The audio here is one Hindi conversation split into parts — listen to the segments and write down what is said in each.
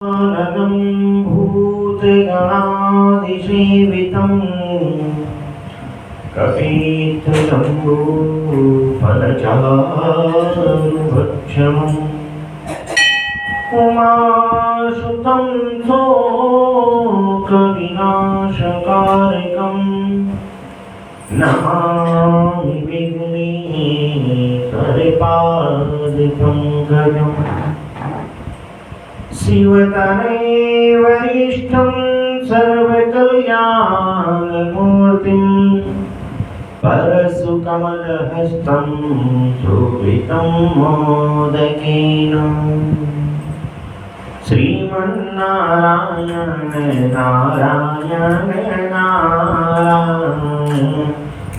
रणं भूतगणाधिसेवितं कपीतजम्बूफलचारुभक्षणम् उमासुतं शोकविनाशकारकं नमामि विघ्नेश्वरपादपङ्कजम्। शिवतनये वरिष्ठं सर्वकल्याणमूर्तिं परशुकमलहस्तं शोभितं मोदकेन। श्रीमन्नारायण नारायण नारायण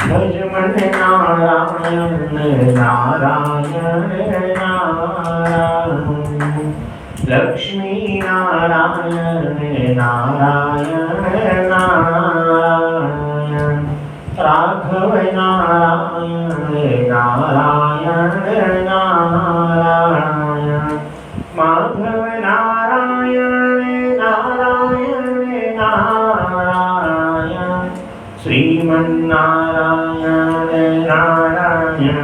भजमन नारायण नारायण नारायण लक्ष्मी नारायण नारायण नारायण राघव नारायण नारायण नारायण माधव नारायण नारायण नारायण श्रीमन्नारायण नारायण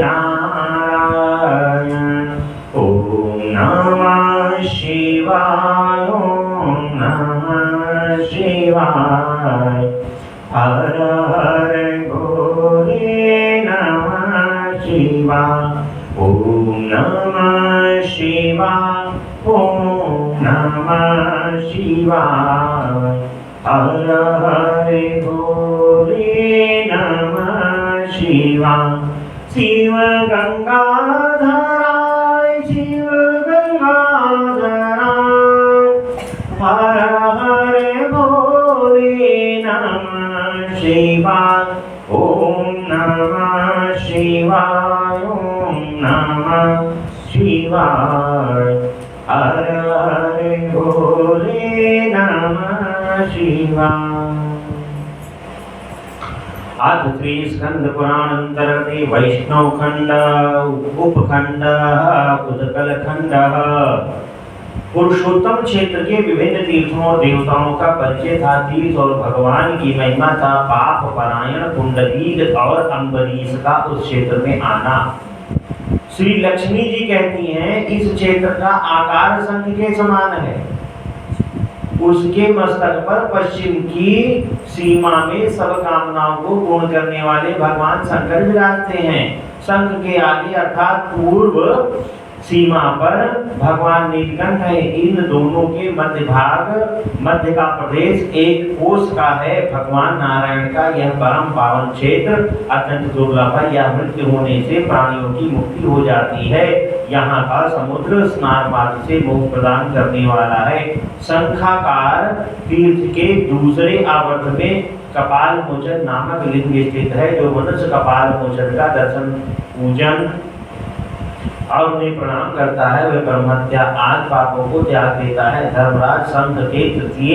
नारायण। ओम नमः शिवाय ओम नमः शिवाय हर हर भोले नमः शिवाय। ओम नमः शिवाय ओम नमः शिवाय हर हर भोले नमः शिवाय। शिव गंगाधराय शिव गंगाधराय हर हर भोले नमः शिवाय। ओम नमः शिवाय ओम नमः शिवाय हर हर भोले नमः शिवाय। आज श्री स्कंद पुराण अंतर्गते वैष्णव खंड उपखंड उत्कल खंड पुरुषोत्तम क्षेत्र के विभिन्न तीर्थों और देवताओं का परिचय था। तीर्थ और भगवान की महिमा था। पाप परायण पुंडरीक और अम्बरीश का उस क्षेत्र में आना। श्री लक्ष्मी जी कहती हैं इस क्षेत्र का आकार शंख के समान है। उसके मस्तक पर पश्चिम की सीमा में सब कामनाओं को पूर्ण करने वाले भगवान शंकर विराजते हैं। शंख के आगे अर्थात पूर्व सीमा पर भगवान नीलकंठ है। इन दोनों के मध्य का प्रदेश एक कोष का है। भगवान नारायण का यह परम पावन क्षेत्र अत्यंत दुर्लभ है। यह मृत्यु होने से प्राणियों की मुक्ति हो जाती है। यहाँ का समुद्र स्नान मात्र से मोक्ष प्रदान करने वाला है। शंखाकार तीर्थ के दूसरे आवर्त में कपाल मोचन नामक लिंग स्थित है। जो मनुष्य कपाल मोचन का दर्शन पूजन और उन्हें प्रणाम करता है वह ब्रह्मत्या आदि पापों को त्याग देता है। धर्मराज शंख के तृतीय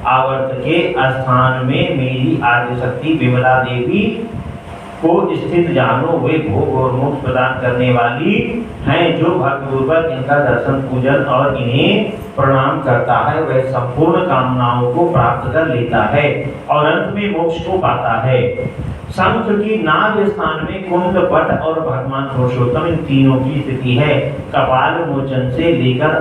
आवर्त के स्थान में मेरी आद्य शक्ति विमला देवी को स्थित जानो। वे भोग और मोक्ष प्रदान करने वाली हैं। जो भक्तिपूर्वक इनका दर्शन पूजन और इन्हें प्रणाम करता है वह संपूर्ण कामनाओं को प्राप्त कर लेता है और अंत में मोक्ष को पाता है। शंख की नाभ स्थान में कुंड पट और भगवान पुरुषोत्तम इन तीनों की स्थिति है। कपाल मोचन से लेकर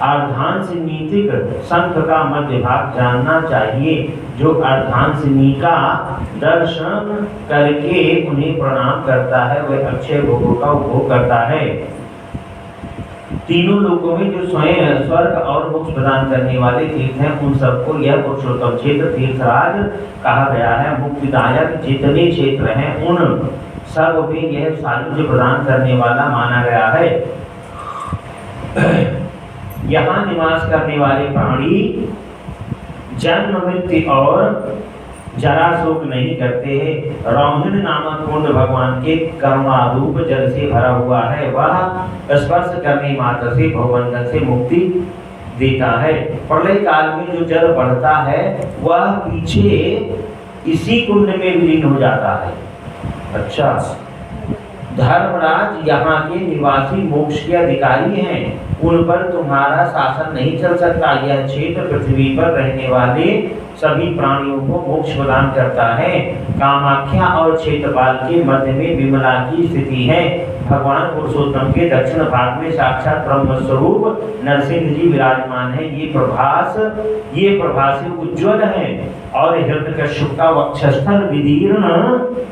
अर्धांशनीतिक शंख का मध्य भाग जानना चाहिए। जो अर्धांशनी का दर्शन करके उन्हें प्रणाम करता है वह अक्षय भोगों का उपभोग करता है। तीनों लोकों में जो स्वयं स्वर्ग और मोक्ष प्रदान करने वाले तीर्थ हैं उन सबको यह पुरुषोत्तम क्षेत्र तीर्थराज कहा गया है। मुक्तिदायक जितने क्षेत्र हैं उन सब में यह सायुज्य प्रदान करने वाला माना गया है। यहाँ निवास करने वाले प्राणी जन्म मृत्यु और जरा शोक नहीं करते हैं। रोहिण नामक कुंड भगवान के करुणारूप जल से भरा हुआ है। वह स्पर्श करने मात्र से भवबंधन से मुक्ति देता है। प्रलय काल में जो जल बढ़ता है वह पीछे इसी कुंड में विलीन हो जाता है। अच्छा, धर्मराज यहाँ के निवासी मोक्ष के अधिकारी हैं, उन पर तुम्हारा शासन नहीं चल सकता। यह क्षेत्र पृथ्वी पर रहने वाले सभी प्राणियों को मोक्ष प्रदान करता है। कामाख्या और क्षेत्रपाल के मध्य में विमला की स्थिति है। भगवान पुरुषोत्तम के दक्षिण भाग में साक्षात ब्रह्म स्वरूप नरसिंह जी विराजमान है। ये प्रभा से उज्ज्वल है और हिरण्यकश्यप का वक्षस्थल विदीर्ण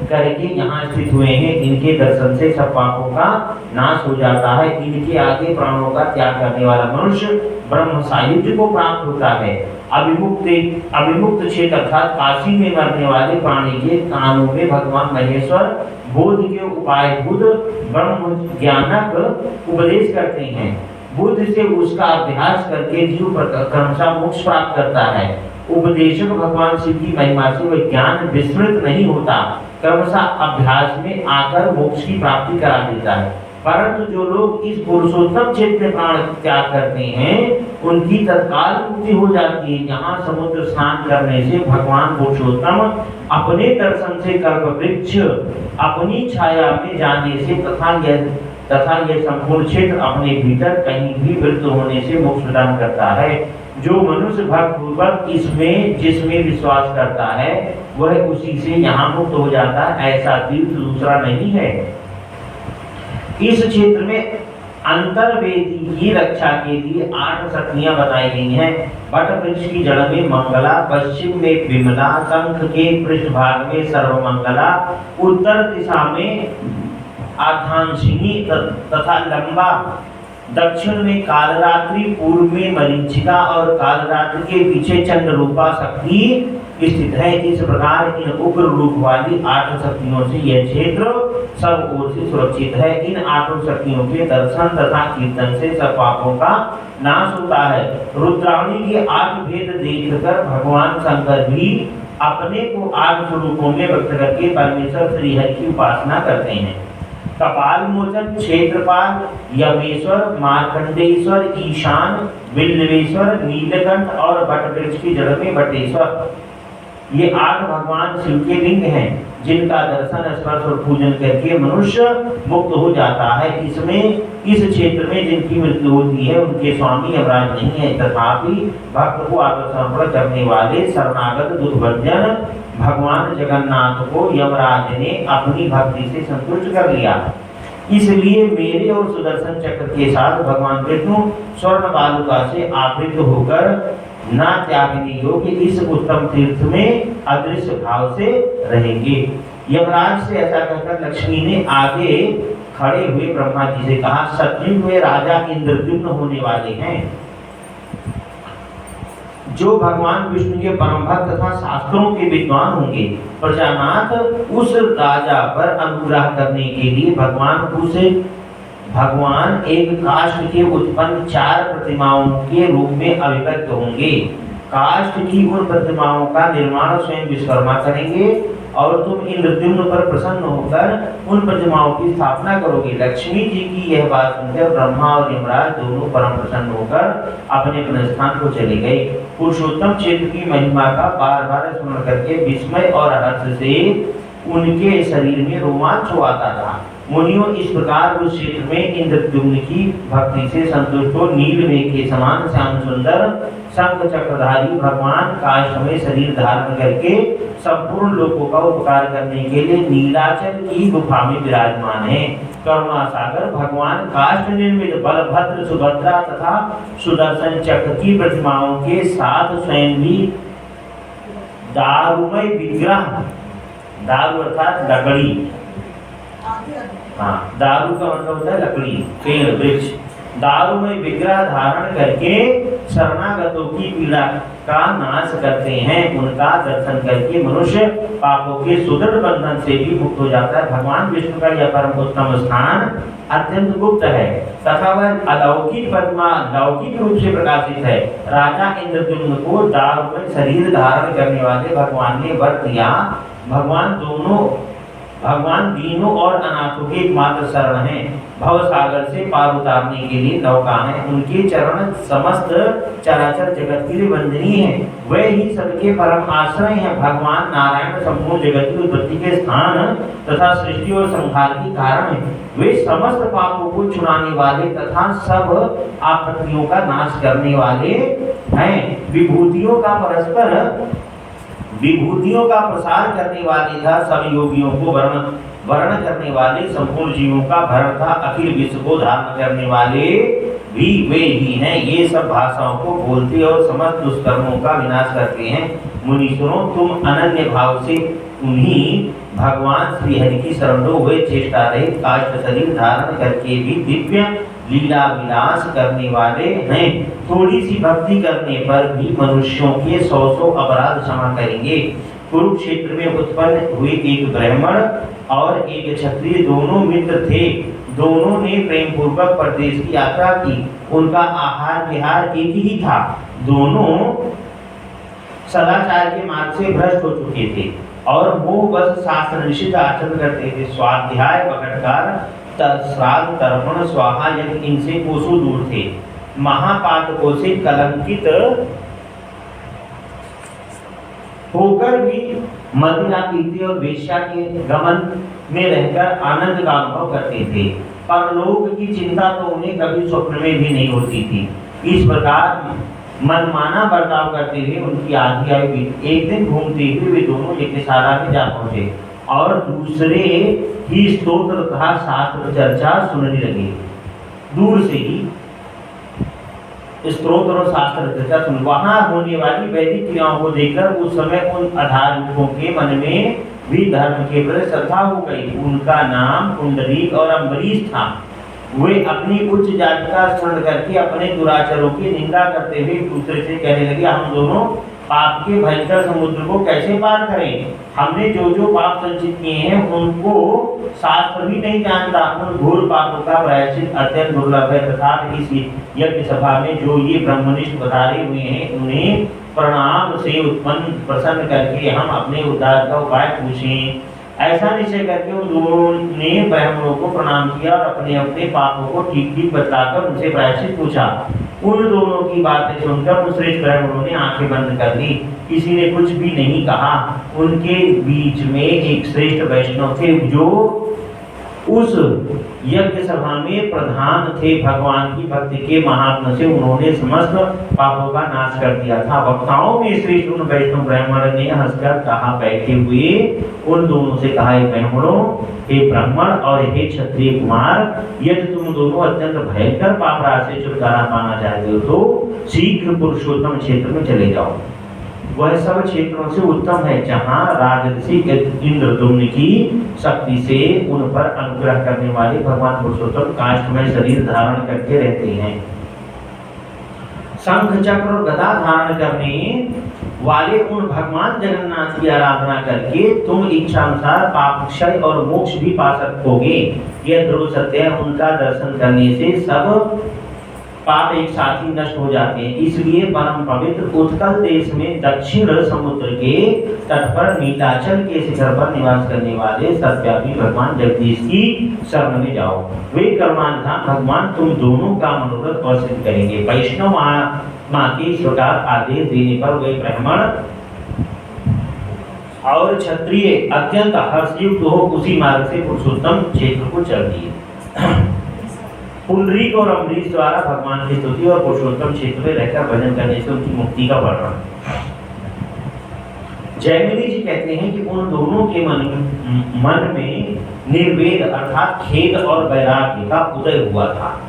करके यहाँ स्थित हुए हैं। इनके दर्शन से सब पापों का नाश हो जाता है। इनके आगे प्राणों का त्याग करने वाला मनुष्य ब्रह्म सायुज्य को प्राप्त होता है। अभिमुक्त क्षेत्र अर्थात काशी में मरने वाले प्राणी के कानों में भगवान महेश्वर बोध के उपाय बुद्ध ब्रह्म ज्ञानक उपदेश करते हैं। बुद्ध से उसका अभ्यास करके जीव क्रमशः मोक्ष प्राप्त करता है। उपदेशक भगवान शिव की महिमा से वह ज्ञान विस्मृत नहीं होता, क्रमशः अभ्यास में आकर मोक्ष की प्राप्ति करा देता है। परंतु जो लोग इस पुरुषोत्तम क्षेत्र में प्राण त्याग करते हैं उनकी तत्काल मुक्ति हो जाती है। यहाँ समुद्र स्नान करने से भगवान पुरुषोत्तम अपने दर्शन से कल्पवृक्ष अपनी छाया में जाने से तथा यह संपूर्ण क्षेत्र अपने भीतर कहीं भी वृत्त होने से मोक्ष प्रदान करता है। जो मनुष्य भक्तिपूर्वक जिसमें विश्वास करता है वह उसी से यहाँ मुक्त हो जाता है। ऐसा तीर्थ दूसरा नहीं है। इस क्षेत्र में अंतर्वेदी की रक्षा के लिए 8 शक्तियां बताई गई हैं। वट वृक्ष की जड़ में मंगला, पश्चिम में विमला, शंख के पृष्ठभाग में सर्वमंगला, उत्तर दिशा में आधांशिनी तथा लंबा, दक्षिण में कालरात्रि, पूर्व में मरीचिका और कालरात्रि के पीछे चंद्ररूपा शक्ति स्थित है। इस प्रकार इन उग्र रूप वाली 8 शक्तियों से यह क्षेत्र सब ओर से सुरक्षित है। इन 8 शक्तियों के दर्शन तथा कीर्तन से सब पापों का नाश होता है। रुद्रावणी के 8 भेद देखकर भगवान शंकर भी अपने को 8 स्वरूपों में व्यक्त करके परमेश्वर श्री हरि की उपासना करते हैं। कपाल मोचन, क्षेत्रपाल, यमेश्वर, मार्कंडेश्वर, ईशान, बिल्वेश्वर, नीलकंठ और वटवृक्ष की जड़ में वटेश्वर, ये 8 भगवान शिव के लिंग हैं जिनका दर्शन स्पर्श और पूजन करके मनुष्य मुक्त हो जाता है। इस क्षेत्र में जिनकी मृत्यु होती है उनके स्वामी यमराज नहीं है, तथापि भक्त को आत्मसमर्पण करने वाले शरणागत दुर्भजन भगवान जगन्नाथ को यमराज ने अपनी भक्ति से संतुष्ट कर लिया। इसलिए मेरे और सुदर्शन चक्र के साथ भगवान विष्णु स्वर्ण बालुका से आवृत होकर ना त्यागने योग्य इस उत्तम तीर्थ में अदृश्य भाव से रहेंगे। यमराज से ऐसा कहकर लक्ष्मी ने आगे खड़े हुए ब्रह्मा जी से कहा, सतयुग में राजा इंद्रद्युम्न होने वाले हैं, जो भगवान विष्णु के परम भक्त तथा शास्त्रों के विद्वान होंगे। प्रजानाथ उस राजा पर अनुग्रह करने के लिए भगवान एक काष्ठ के उत्पन्न 4 प्रतिमाओं के रूप में अभिव्यक्त होंगे। काष्ठ की उन प्रतिमाओं का निर्माण स्वयं विश्वकर्मा करेंगे और तुम इंद्रद्युम्न पर प्रसन्न होकर उन प्रतिमाओं की स्थापना करोगे। लक्ष्मी जी की यह बात सुनकर ब्रह्मा और यमराज दोनों परम प्रसन्न होकर अपने अपने स्थान को चले गए। पुरुषोत्तम क्षेत्र की महिमा का बार बार स्मरण करके विस्मय और हर्ष से उनके शरीर में रोमांच हो आता था। मुनियों, इस प्रकार उस क्षेत्र में इंद्रद्युम्न की भक्ति से संतुष्ट हो नील मेघ के समान श्याम सुंदर शंख चक्रधारी भगवान काष्ठ में शरीर धारण करके संपूर्ण लोगों का उपकार करने के लिए नीलाचल की गुफा में विराजमान है। करुणा सागर भगवान काष्ठ निर्मित बलभद्र, सुभद्रा तथा सुदर्शन चक्र की प्रतिमाओं के साथ स्वयं भी दारुमय विग्रह, दारु अर्थात लकड़ी, दारू का मतलब होता है लकड़ी, पेड़, वृक्ष, दारू में विग्रह धारण करके शरणागतों की पीड़ा का नाश करते हैं। उनका दर्शन करके मनुष्य पापों के सुदृढ़ बंधन से भी मुक्त हो जाता है। भगवान विष्णु का यह परम उत्तम स्थान अत्यंत गुप्त है तथा वह अलौकिक प्रतिमा लौकिक रूप से प्रकाशित है। राजा इंद्रद्युम्न को दारू में शरीर धारण करने वाले भगवान ने वर दिया। भगवान दोनों भगवान दीनों और अनाथों के एकमात्र शरण हैं। भव सागर से पार उतारने के लिए नौका है। उनके चरण समस्त चराचर जगत के लिए वंदनीय है। वे ही सबके परम आश्रय हैं। भगवान नारायण संपूर्ण जगत की उत्पत्ति के स्थान तथा सृष्टि और संहार के कारण है। वे समस्त पापों को छुड़ाने वाले तथा सब आपत्तियों का नाश करने वाले हैं। विभूतियों का प्रसार करने वाले था। सब योगियों को वर्ण करने वाले, संपूर्ण जीवों का भरण था। अखिल विश्व को धारण करने वाले भी वे ही हैं। ये सब भाषाओं को बोलते और समस्त दुष्कर्मों का विनाश करते हैं। मुनीश्वरों, तुम अनन्य भाव से उन्हीं भगवान श्री हरि की शरण लो। वे चेष्टा रहित काष्ठ शरीर धारण करके भी दिव्य लीला विलास करने वाले हैं। थोड़ी सी भक्ति करने पर भी मनुष्यों के 100 अपराध क्षमा करेंगे। कुरुक्षेत्र में उत्पन्न हुए एक ब्राह्मण और एक क्षत्रिय दोनों मित्र थे। दोनों ने प्रेम पूर्वक परदेश की यात्रा की। उनका आहार विहार एक ही था। दोनों सदाचार के मार्ग से भ्रष्ट हो चुके थे और मोहवश शास्त्र निषिद्ध आचरण करते थे। स्वाध्याय, बकटकार, श्राद्ध, तर्पण, स्वाहा यज्ञ इनसे कोसों दूर थे। महापातकों से कलंकित होकर भी मदिरा पीते और वेश्या के गमन में रहकर आनंद का अनुभव करते थे। परलोक की चिंता तो उन्हें कभी स्वप्न में भी नहीं होती थी। इस प्रकार मनमाना बर्ताव करते हुए उनकी आधी आयु बीती। एक दिन घूमते हुए वे दोनों यज्ञशाला में जा पहुंचे और दूसरे ही स्तोत्र तथा शास्त्र चर्चा सुनने लगे। दूर से ही स्तोत्र और शास्त्र चर्चा सुन। वहां होने वाली वैदिक क्रियाओं को देखकर उस समय उन अधार्मिकों के मन में भी धर्म के प्रति श्रद्धा हो गई। उनका नाम पुंडरीक और अम्बरीश था। वे अपनी उच्च जाति का स्मरण करके अपने दुराचारों की निंदा करते हुए दूसरे से कहने लगे, हम दोनों पाप के भयंकर समुद्र को कैसे पार करें? हमने जो जो पाप संचित किए हैं उनको शास्त्र भी नहीं जानता। उन घोर पापों का प्रायश्चित अत्यंत दुर्लभ है तथा इस यज्ञ सभा में जो ये ब्रह्मनिष्ठ बधारे हुए हैं उन्हें प्रणाम से उत्पन्न प्रसन्न करके हम अपने उद्धार का उपाय पूछें। ऐसा निश्चय करके उन दोनों ने ब्राह्मणों को प्रणाम किया और अपने अपने पापों को ठीक ठीक बतलाकर उनसे प्रायश्चित पूछा। उन दोनों की बातें सुनकर उन श्रेष्ठ ब्राह्मणों ने आंखें बंद कर ली। किसी ने कुछ भी नहीं कहा। उनके बीच में एक श्रेष्ठ वैष्णव थे जो उस यज्ञ सभा में प्रधान थे। भगवान की भक्ति के महात्म से उन्होंने समस्त पापों का नाश कर दिया था। वक्ताओं में श्रेष्ठ उन वैष्णव ब्राह्मण ने हंसकर कहा, बैठे हुए उन दोनों से कहा, हे ब्राह्मणों, हे ब्राह्मण और हे क्षत्रिय कुमार, यदि तुम दोनों अत्यंत भयंकर पापराज से छुटकारा पाना चाहते हो तो शीघ्र पुरुषोत्तम क्षेत्र में चले जाओ। वह सब क्षेत्रों से उत्तम है जहाँ राजर्षि इंद्रदुम्न की शक्ति से उन पर अनुग्रह करने वाले भगवान पुरुषोत्तम काष्ठमय शरीर धारण करके रहते हैं। शंख चक्र और गदा धारण करने वाले उन भगवान जगन्नाथ की आराधना करके तुम इच्छा अनुसार पाप क्षय और मोक्ष भी पा सकोगे। यह ध्रुव सत्य है। उनका दर्शन करने से सब पाप एक साथ ही नष्ट हो जाते हैं। इसलिए परम पवित्र उत्कल देश में दक्षिण समुद्र के तट पर नीलाचल के शिखर पर निवास करने वाले सत्यापी भगवान जगदीश की शरण में जाओ। वे कर्मानुधान भगवान तुम दोनों का मनोरथ वर्षित करेंगे। वैष्णव माँ के इस प्रकार आदेश देने पर वे ब्राह्मण और क्षत्रिय अत्यंत हर्षयुक्त हो उसी मार्ग से पुरुषोत्तम क्षेत्र को चल दिए। पुंडरीक और अम्बरीश द्वारा भगवान की स्तुति और पुरुषोत्तम क्षेत्र में रहकर भजन करने से उनकी मुक्ति का वर्णन। जयमिनी जी कहते हैं कि उन दोनों के मन में निर्वेद अर्थात खेद और वैराग्य का उदय हुआ था।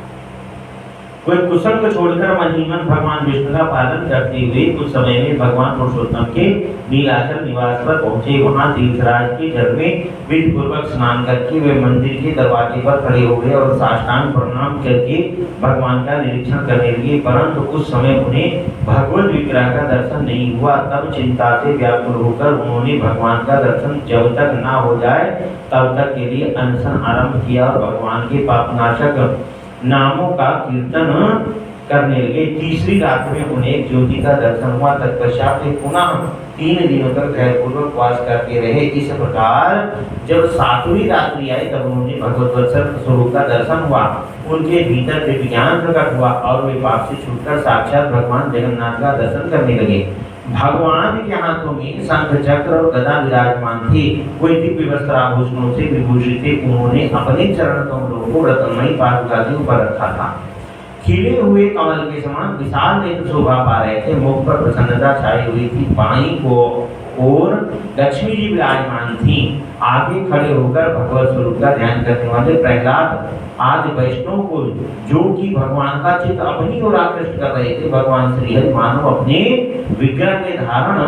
वे कुसंग छोड़कर मन ही मन भगवान विष्णु का पालन करते हुए कुछ समय में भगवान पुरुषोत्तम के नीलाचल निवास पर पहुंचे। वहां तीर्थराज के जल में विधि पूर्वक स्नान करके वे मंदिर के दरवाजे पर खड़े हो गए और साष्टांग प्रणाम करके भगवान का निरीक्षण करने लगे। परंतु उस समय उन्हें भगवत विग्रह का दर्शन नहीं हुआ। तब चिंता से व्याकुल होकर उन्होंने भगवान का दर्शन जब तक न हो जाए तब तक के लिए अनशन आरंभ किया और भगवान के पापनाशक नामों का कीर्तन करने लगे। तीसरी रात में उन्हें एक ज्योति का दर्शन हुआ। तत्पश्चात वे पुनः 3 दिनों तक धैर्यपूर्वक वास करते रहे। इस प्रकार जब 7वीं रात्रि आई तब उन्हें भगवत वत्सल स्वरूप का दर्शन हुआ। उनके भीतर दिव्य ज्ञान प्रकट हुआ और वे पाप से छूटकर साक्षात भगवान जगन्नाथ का दर्शन करने लगे। भगवान के हाथों में शंख चक्र और गदा विराजमान थे। वे दिव्य वस्त्र आभूषणों से विभूषित थे। उन्होंने अपने चरण कमलों को रत्नमयी पादुका के ऊपर रखा था। खिले हुए कमल के समान विशाल नेत्र शोभा पा रहे थे। मुख पर प्रसन्नता छाई हुई थी। बाईं को और लक्ष्मी जी विराजमान थी। आगे खड़े होकर भगवत स्वरूप का ध्यान करने वाले प्रहलाद आदि वैष्णव को, जो कि भगवान का चित्त अपनी ओर आकृष्ट कर रहे थे, भगवान श्री हरि मानव अपने विग्रह के धारण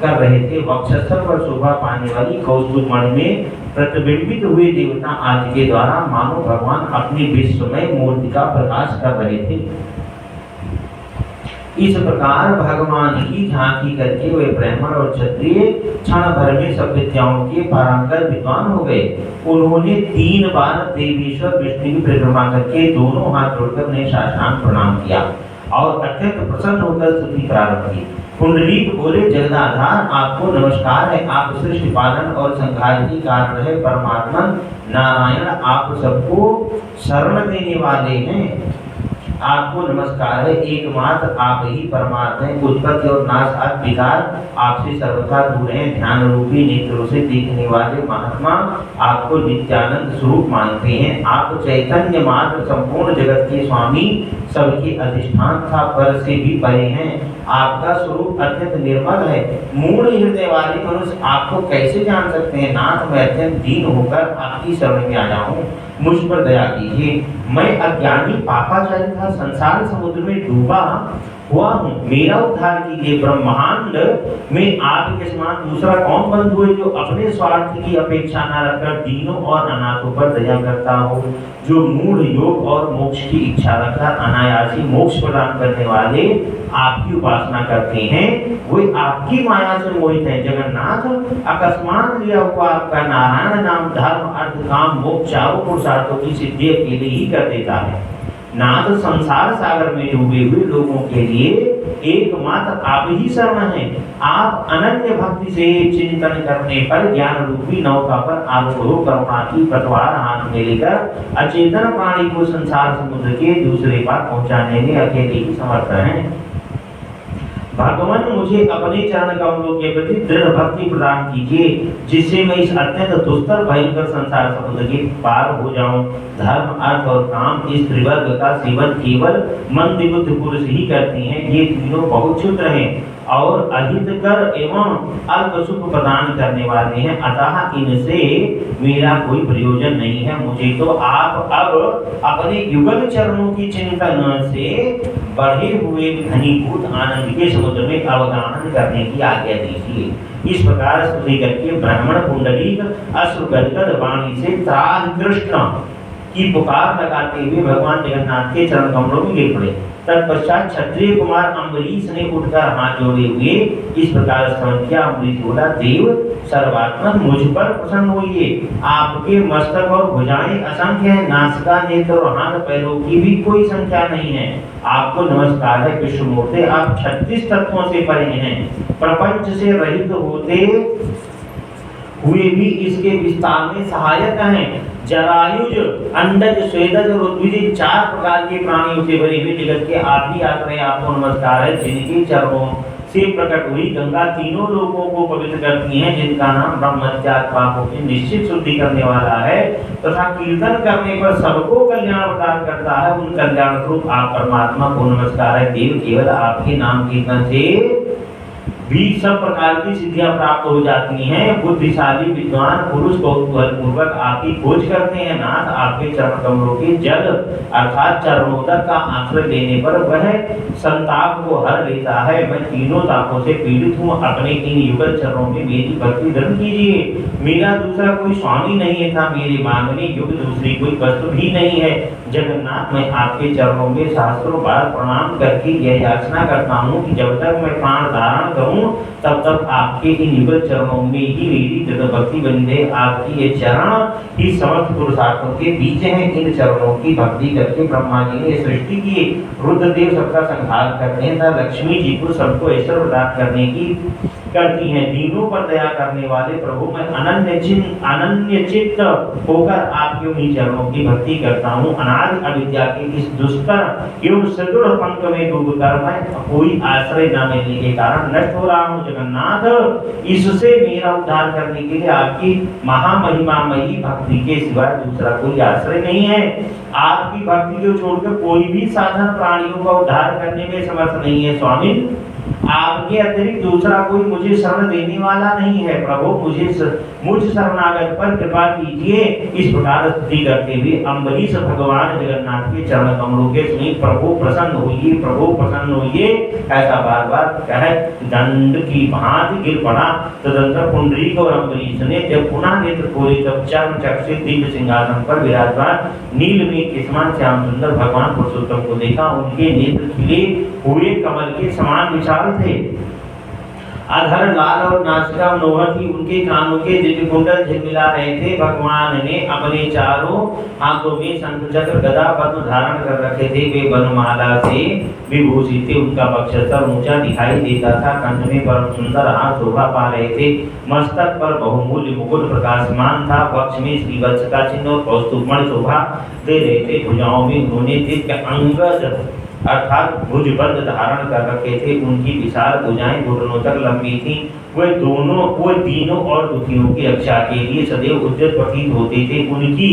कर रहे थे। वक्षस्थल पर शोभा पाने वाली कौस्तुभ मणि में प्रतिबिंबित हुए देवता आदि के द्वारा मानो भगवान अपनी विश्वमय मूर्ति का प्रकाश कर रहे थे। इस प्रकार भगवान की झांकी करके वे ब्राह्मण और क्षत्रिय क्षण भर में सब विद्याओं के पारंगत विद्वान हो गए। उन्होंने 3 बार देवेश्वर विष्णु की परिक्रमा करके दोनों हाथ जोड़कर उन्हें साष्टांग प्रणाम किया और अत्यंत प्रसन्न होकर स्तुति प्रारंभ की। कुंडलीक बोले, जगदाधार आपको नमस्कार है। आप सृष्टि पालन और संहार की कारण है। परमात्मा नारायण आप सबको शरण देने वाले हैं। आपको नमस्कार है। एकमात्र आप ही परमात्मा हैं। उत्पत्ति और नाश आदि विकार आपसे सर्वथा दूर हैं। ध्यान रूपी नेत्रों से देखने वाले महात्मा आपको नित्यानंद स्वरूप मानते हैं। आप चैतन्य मात्र संपूर्ण जगत के स्वामी, सबके अधिष्ठान था, पर से भी परे हैं। आपका स्वरूप अत्यंत निर्मल है। मूढ़ हृदय वाले मनुष्य आपको कैसे जान सकते हैं। नाथ, मैं अत्यंत दीन होकर आपकी शरण में आया हूँ, मुझ पर दया कीजिए। मैं अज्ञानी पापाचारी था, संसार समुद्र में डूबा हुआ हूँ, मेरा उद्धार कीजिए। ब्रह्मांड में आपके समान दूसरा कौन बंधु है जो अपने स्वार्थ की अपेक्षा न रखकर दीनों और अनाथों पर दया करता हो, जो मूढ़ योग और मोक्ष की इच्छा रखकर अनायासी मोक्ष प्रदान करने वाले आपकी उपासना करते हैं, वे आपकी माया से मोहित हैं। जगन्नाथ, अकस्मात लिया हुआ आपका नारायण नाम धर्म अर्थ काम मोक्ष चारों पुरुषार्थों की सिद्धि अकेले ही कर देता है। नाथ, संसार सागर में डूबे हुए लोगों के लिए एकमात्र आप ही शरण हैं। आप अनन्य भक्ति से चिंतन करने पर ज्ञान रूपी नौका पर आरूढ़ हो करुणा की पतवार हाथ में लेकर अचेतन प्राणी को संसार समुद्र के दूसरे पार पहुंचाने में अकेले ही समर्थ हैं। भगवान, मुझे अपने चरण कमलों के प्रति दृढ़ भक्ति प्रदान कीजिए, जिससे मैं इस अत्यंत दुस्तर भयंकर संसार समुद्र के पार हो जाऊं। धर्म अर्थ और काम इस त्रिवर्ग का सेवन केवल मंद बुद्ध पुरुष ही करते हैं। ये तीनों बहुत क्षुद्र हैं और अहितकर एवं अल्प सुख प्रदान करने वाले हैं, अतः इनसे मेरा कोई प्रयोजन नहीं है। मुझे तो आप अब अपने युगल चरणों की चिंतन से बढ़े हुए घनीभूत आनंद के समुद्र में अवगाहन करने की आज्ञा दीजिए। इस प्रकार स्तुति करके ब्राह्मण पुंडलीक अश्रुगदगद वाणी से त्राहि कृष्ण की पुकार लगाते हुए भगवान जगन्नाथ के चरण कमलों में गिर पड़े। तत्पश्चात क्षत्रिय कुमार अम्बरीश ने उठकर हाथ जोड़े हुए इस प्रकार स्तवन किया। अम्बरीश बोला, देव सर्वात्मक, मुझ पर प्रसन्न होइए। आपके मस्तक और भुजाएं असंख्य हैं, नासिका नेत्र और हाथ पैरों की भी कोई संख्या नहीं है। आपको नमस्कार है। विश्वमूर्ति, आप 36 तत्वों से परे हैं, प्रपंच से रहित होते हुए भी इसके विस्तार में सहायक हैं। जरायुज, अंडज, स्वेदज और उद्भिज 4 प्रकार के प्राणियों से भरे हुए जगत के आदि आश्रय आपको नमस्कार है। जिनके चरणों से प्रकट हुई गंगा तीनों लोगों को पवित्र करती है, जिनका नाम ब्रह्मत्याग पापों की निश्चित शुद्धि करने वाला है तथा कीर्तन करने पर सबको कल्याण प्रदान करता है, उन कल्याण स्वरूप आप परमात्मा को नमस्कार है। देव, केवल आपके नाम कीर्तन से भी सब प्रकार की सिद्धियां प्राप्त हो जाती हैं। बुद्धिशाली विद्वान पुरुष कौतूहल पूर्वक आपकी खोज करते हैं। नाथ, आपके चरण कमलों के जल अर्थात चरणोदक का आश्रय लेने पर वह संताप को हर लेता है। मैं तीनों तापों से पीड़ित हूँ, अपने इन युगल चरणों में मेरी भक्ति दृढ़ कीजिए। मेरा दूसरा कोई स्वामी नहीं था, मेरे मांगने योग्य दूसरी कोई वस्तु भी नहीं है। जगन्नाथ, मैं आपके चरणों में सहस्त्रों बार प्रणाम करके यह याचना करता हूँ कि जब तक मैं प्राण धारण करूँ हूँ, तब तक आपके इन युगल चरणों में ही मेरी दृढ़ भक्ति बनी रहे। आपकी ये चरण ही समस्त पुरुषार्थों के बीच हैं। इन चरणों की भक्ति करके ब्रह्मा जी ने सृष्टि की, रुद्रदेव सबका संहार करते हैं, लक्ष्मी जी को सबको ऐश्वर्य प्रदान करने की करती हैं। दीनों पर दया करने वाले प्रभु, मैं अनन्य चित्त होकर आपके उन्हीं चरणों की भक्ति करता हूँ। अनादि अविद्या के इस दुष्कर एवं सदृढ़ पंख में डूबकर मैं कोई आश्रय न मिलने के कारण नष्ट हो रहा हूँ। जगन्नाथ, इससे मेरा उद्धार करने के लिए आपकी महामहिमामयी भक्ति के सिवाय दूसरा कोई आश्रय नहीं है। आपकी भक्ति को छोड़कर कोई भी साधन प्राणियों का उद्धार करने में समर्थ नहीं है। स्वामी, आपके अतिरिक्त दूसरा कोई मुझे शरण देने वाला नहीं है। प्रभु, मुझ शरणागत पर कृपा कीजिए। इस प्रकार स्तुति करते हुए अम्बरीश भगवान जगन्नाथ के चरण कमलों के समीप प्रभु प्रसन्न होइए, प्रभु प्रसन्न होइए, ऐसा बार बार कह दंड की भांति गिर पड़ा। तदंतर पुंडरीक और अम्बरीश ने जब पुनः नेत्र खोले, तब चरण चक्षु दिव्य सिंहासन पर विराजमान नीलमेघ के समान श्याम सुंदर भगवान पुरुषोत्तम को देखा। उनके नेत्र खिले हुए कमल के समान विशाल थे, अधर लाल और नासिका मनोहर थी, उनके कानों के दिव्य कुंडल झिलमिला रहे थे। भगवान ने अपने चारों हाथों में शंख चक्र गदा पद्म धारण कर रखे थे। वे वनमाला से विभूषित थे, उनका वक्षस्थल ऊंचा दिखाई देता था। कंठ में परम सुंदर हार शोभा पा रहे थे, मस्तक पर बहुमूल्य मुकुट प्रकाशमान था, वक्ष में श्रीवत्स का चिन्ह और कौस्तुभमणि शोभा दे रहे थे। भुजाओं में उन्होंने दिव्य अंगद अर्थात भुजबंद धारण कर रखे थे। उनकी विशाल भुजाएं घुटनों तक लंबी थीं। वे दीनों और दुखियों की रक्षा के लिए सदैव उद्यत प्रतीत होते थे। उनकी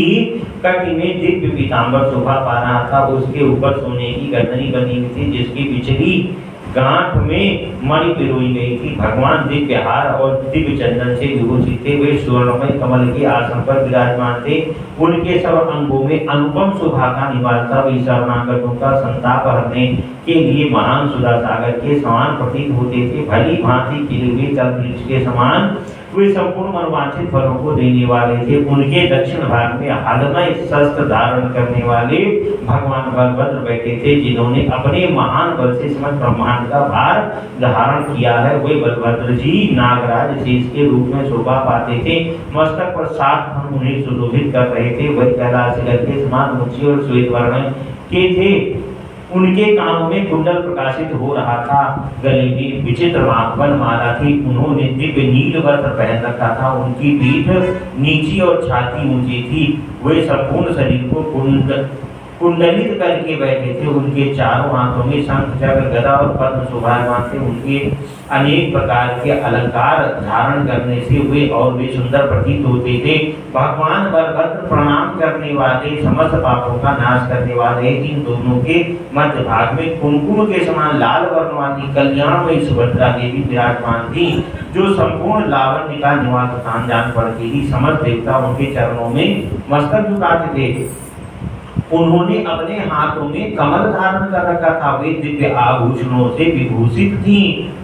कटी में दिव्य पीतांबर शोभा पा रहा था, उसके ऊपर सोने की गर्दनी बनी हुई थी, जिसकी पिछली गांठ में मणि पिरोई गई थी। भगवान दिव्य हार और दिव्य चंदन से विभूषित थे। वे स्वर्णमय कमल के आसन पर विराजमान थे। उनके सब अंगों में अनुपम शोभा का निवास था। वे शरणागतों का संताप हरने के लिए महान सुधा सागर के समान प्रतीत होते थे। भली भांति खिले हुए तल वृक्ष के समान वे संपूर्ण मनोवांछित फलों को देने वाले थे। उनके दक्षिण भाग में हालमय शस्त्र धारण करने वाले भगवान बलभद्र बैठे थे, जिन्होंने अपने महान बल से समस्त ब्रह्मांड का भार धारण किया है। वे बलभद्र जी नागराज शेष के रूप में शोभा पाते थे। मस्तक पर 7 फन उन्हें सुशोभित कर रहे थे। वही कैलाश शिखर के समान ऊंचे और श्वेत वर्ण के थे। उनके कानों में कुंडल प्रकाशित हो रहा था, गले में विचित्र माला थी। उन्होंने दिव्य नील वस्त्र पहन रखा था। उनकी पीठ नीची और छाती ऊंची थी। वे संपूर्ण शरीर को कुंडलित करके बैठे थे। उनके चारों हाथों में शंख चक्र गदा और पद्म शोभायमान थे। उनके अनेक प्रकार के अलंकार धारण करने से वे और भी सुंदर प्रतीत होते थे। भगवान बलभद्र प्रणाम करने वाले, समस्त पापों का नाश करने वाले, इन दोनों के मध्य भाग में कुमकुम के समान लाल वर्ण वाली कल्याणमयी सुभद्रा देवी विराजमान थी, जो संपूर्ण लावण्य का निवास स्थान जान पड़ती थी। समस्त देवता उनके चरणों में मस्तक झुकाते थे। उन्होंने अपने हाथों में कमल धारण कर रखा था। वे दिव्य आभूषणों से विभूषित थी।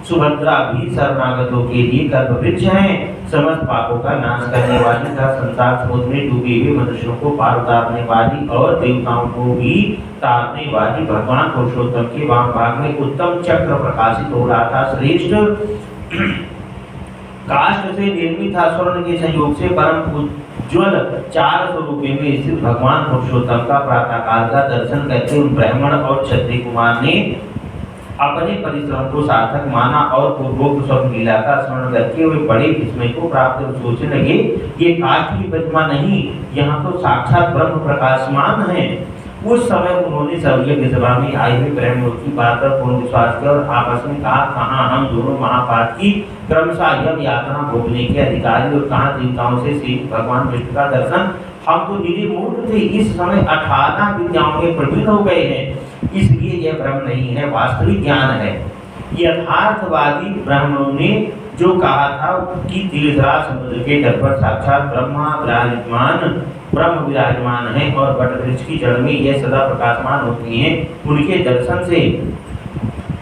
सुभद्रा भी शरणागतों के लिए कल्पवृक्ष हैं। समस्त पापों का नाश करने वाली तथा संसार समुद्र में डूबे हुए मनुष्यों को पार उतारने वाली और देवताओं को भी तारने वाली भगवान पुरुषोत्तम के वाम भाग में उत्तम चक्र प्रकाशित हो रहा था। श्रेष्ठ काष्ठ से निर्मित था। स्वर्ण के संयोग से परम उज्ज्वल 4 स्वरूप में स्थित भगवान पुरुषोत्तम का प्रातः काल का दर्शन करके उन ब्राह्मण और क्षत्रिय कुमार ने अपने परिश्रम को सार्थक माना और पूर्वोक्त स्वप्न लीला का स्मरण करके वे बड़े विस्मय को प्राप्त सोचने लगे, ये काष्ठ की प्रतिमा नहीं, यहाँ तो साक्षात ब्रह्म प्रकाशमान है। उस समय उन्होंने सब यज्ञ सभा में आए हुए ब्राह्मणों की बात पर पूर्ण विश्वास किया और आपस में कहा, कहाँ हम दोनों महापात की क्रमशः यज्ञ यातना भोगने के अधिकारी और कहाँ देवताओं से श्री भगवान विष्णु का दर्शन। हम तो निर्मूल थे, इस समय 18 विद्याओं में प्रवृत्त हो गए हैं, इसलिए यह ब्रह्म नहीं है, वास्तविक ज्ञान है। यथार्थवादी ब्राह्मणों ने जो कहा था कि तीर्थराज समुद्र के तट पर साक्षात ब्रह्म विराजमान है और वटवृक्ष की जड़ में यह सदा प्रकाशमान होती हैं, उनके दर्शन से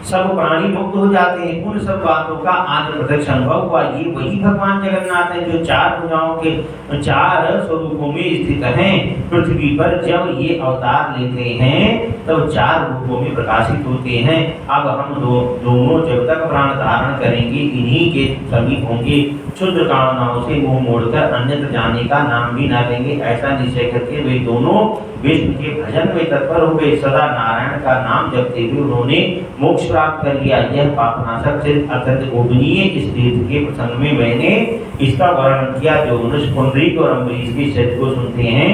सब प्राणी मुक्त हो जाते हैं। उन सब बातों का आज प्रत्यक्ष अनुभव हुआ। ये वही भगवान जगन्नाथ है जो 4 भुजाओं के 4 स्वरूपों में स्थित हैं। पृथ्वी पर जब ये अवतार लेते हैं तब 4 रूपों में प्रकाशित होते हैं। अब हम दोनों जब तक प्राण धारण करेंगे इन्हीं के समीप होंगे। क्षुद्र कामनाओं से मुंह मोड़कर अन्यत्र जाने का नाम भी न लेंगे। ऐसा निश्चय करके वे दोनों विष्णु के भजन में तत्पर हो गए। सदा नारायण का नाम जपते हुए उन्होंने मोक्ष प्राप्त कर लिया। यह पापनाशक सिद्ध अत्यंत गोपनीय इस तीर्थ के प्रसंग में मैंने इसका वर्णन किया। जो मनुष्य पुंडरीक और अम्बरीश के चरित्र को सुनते हैं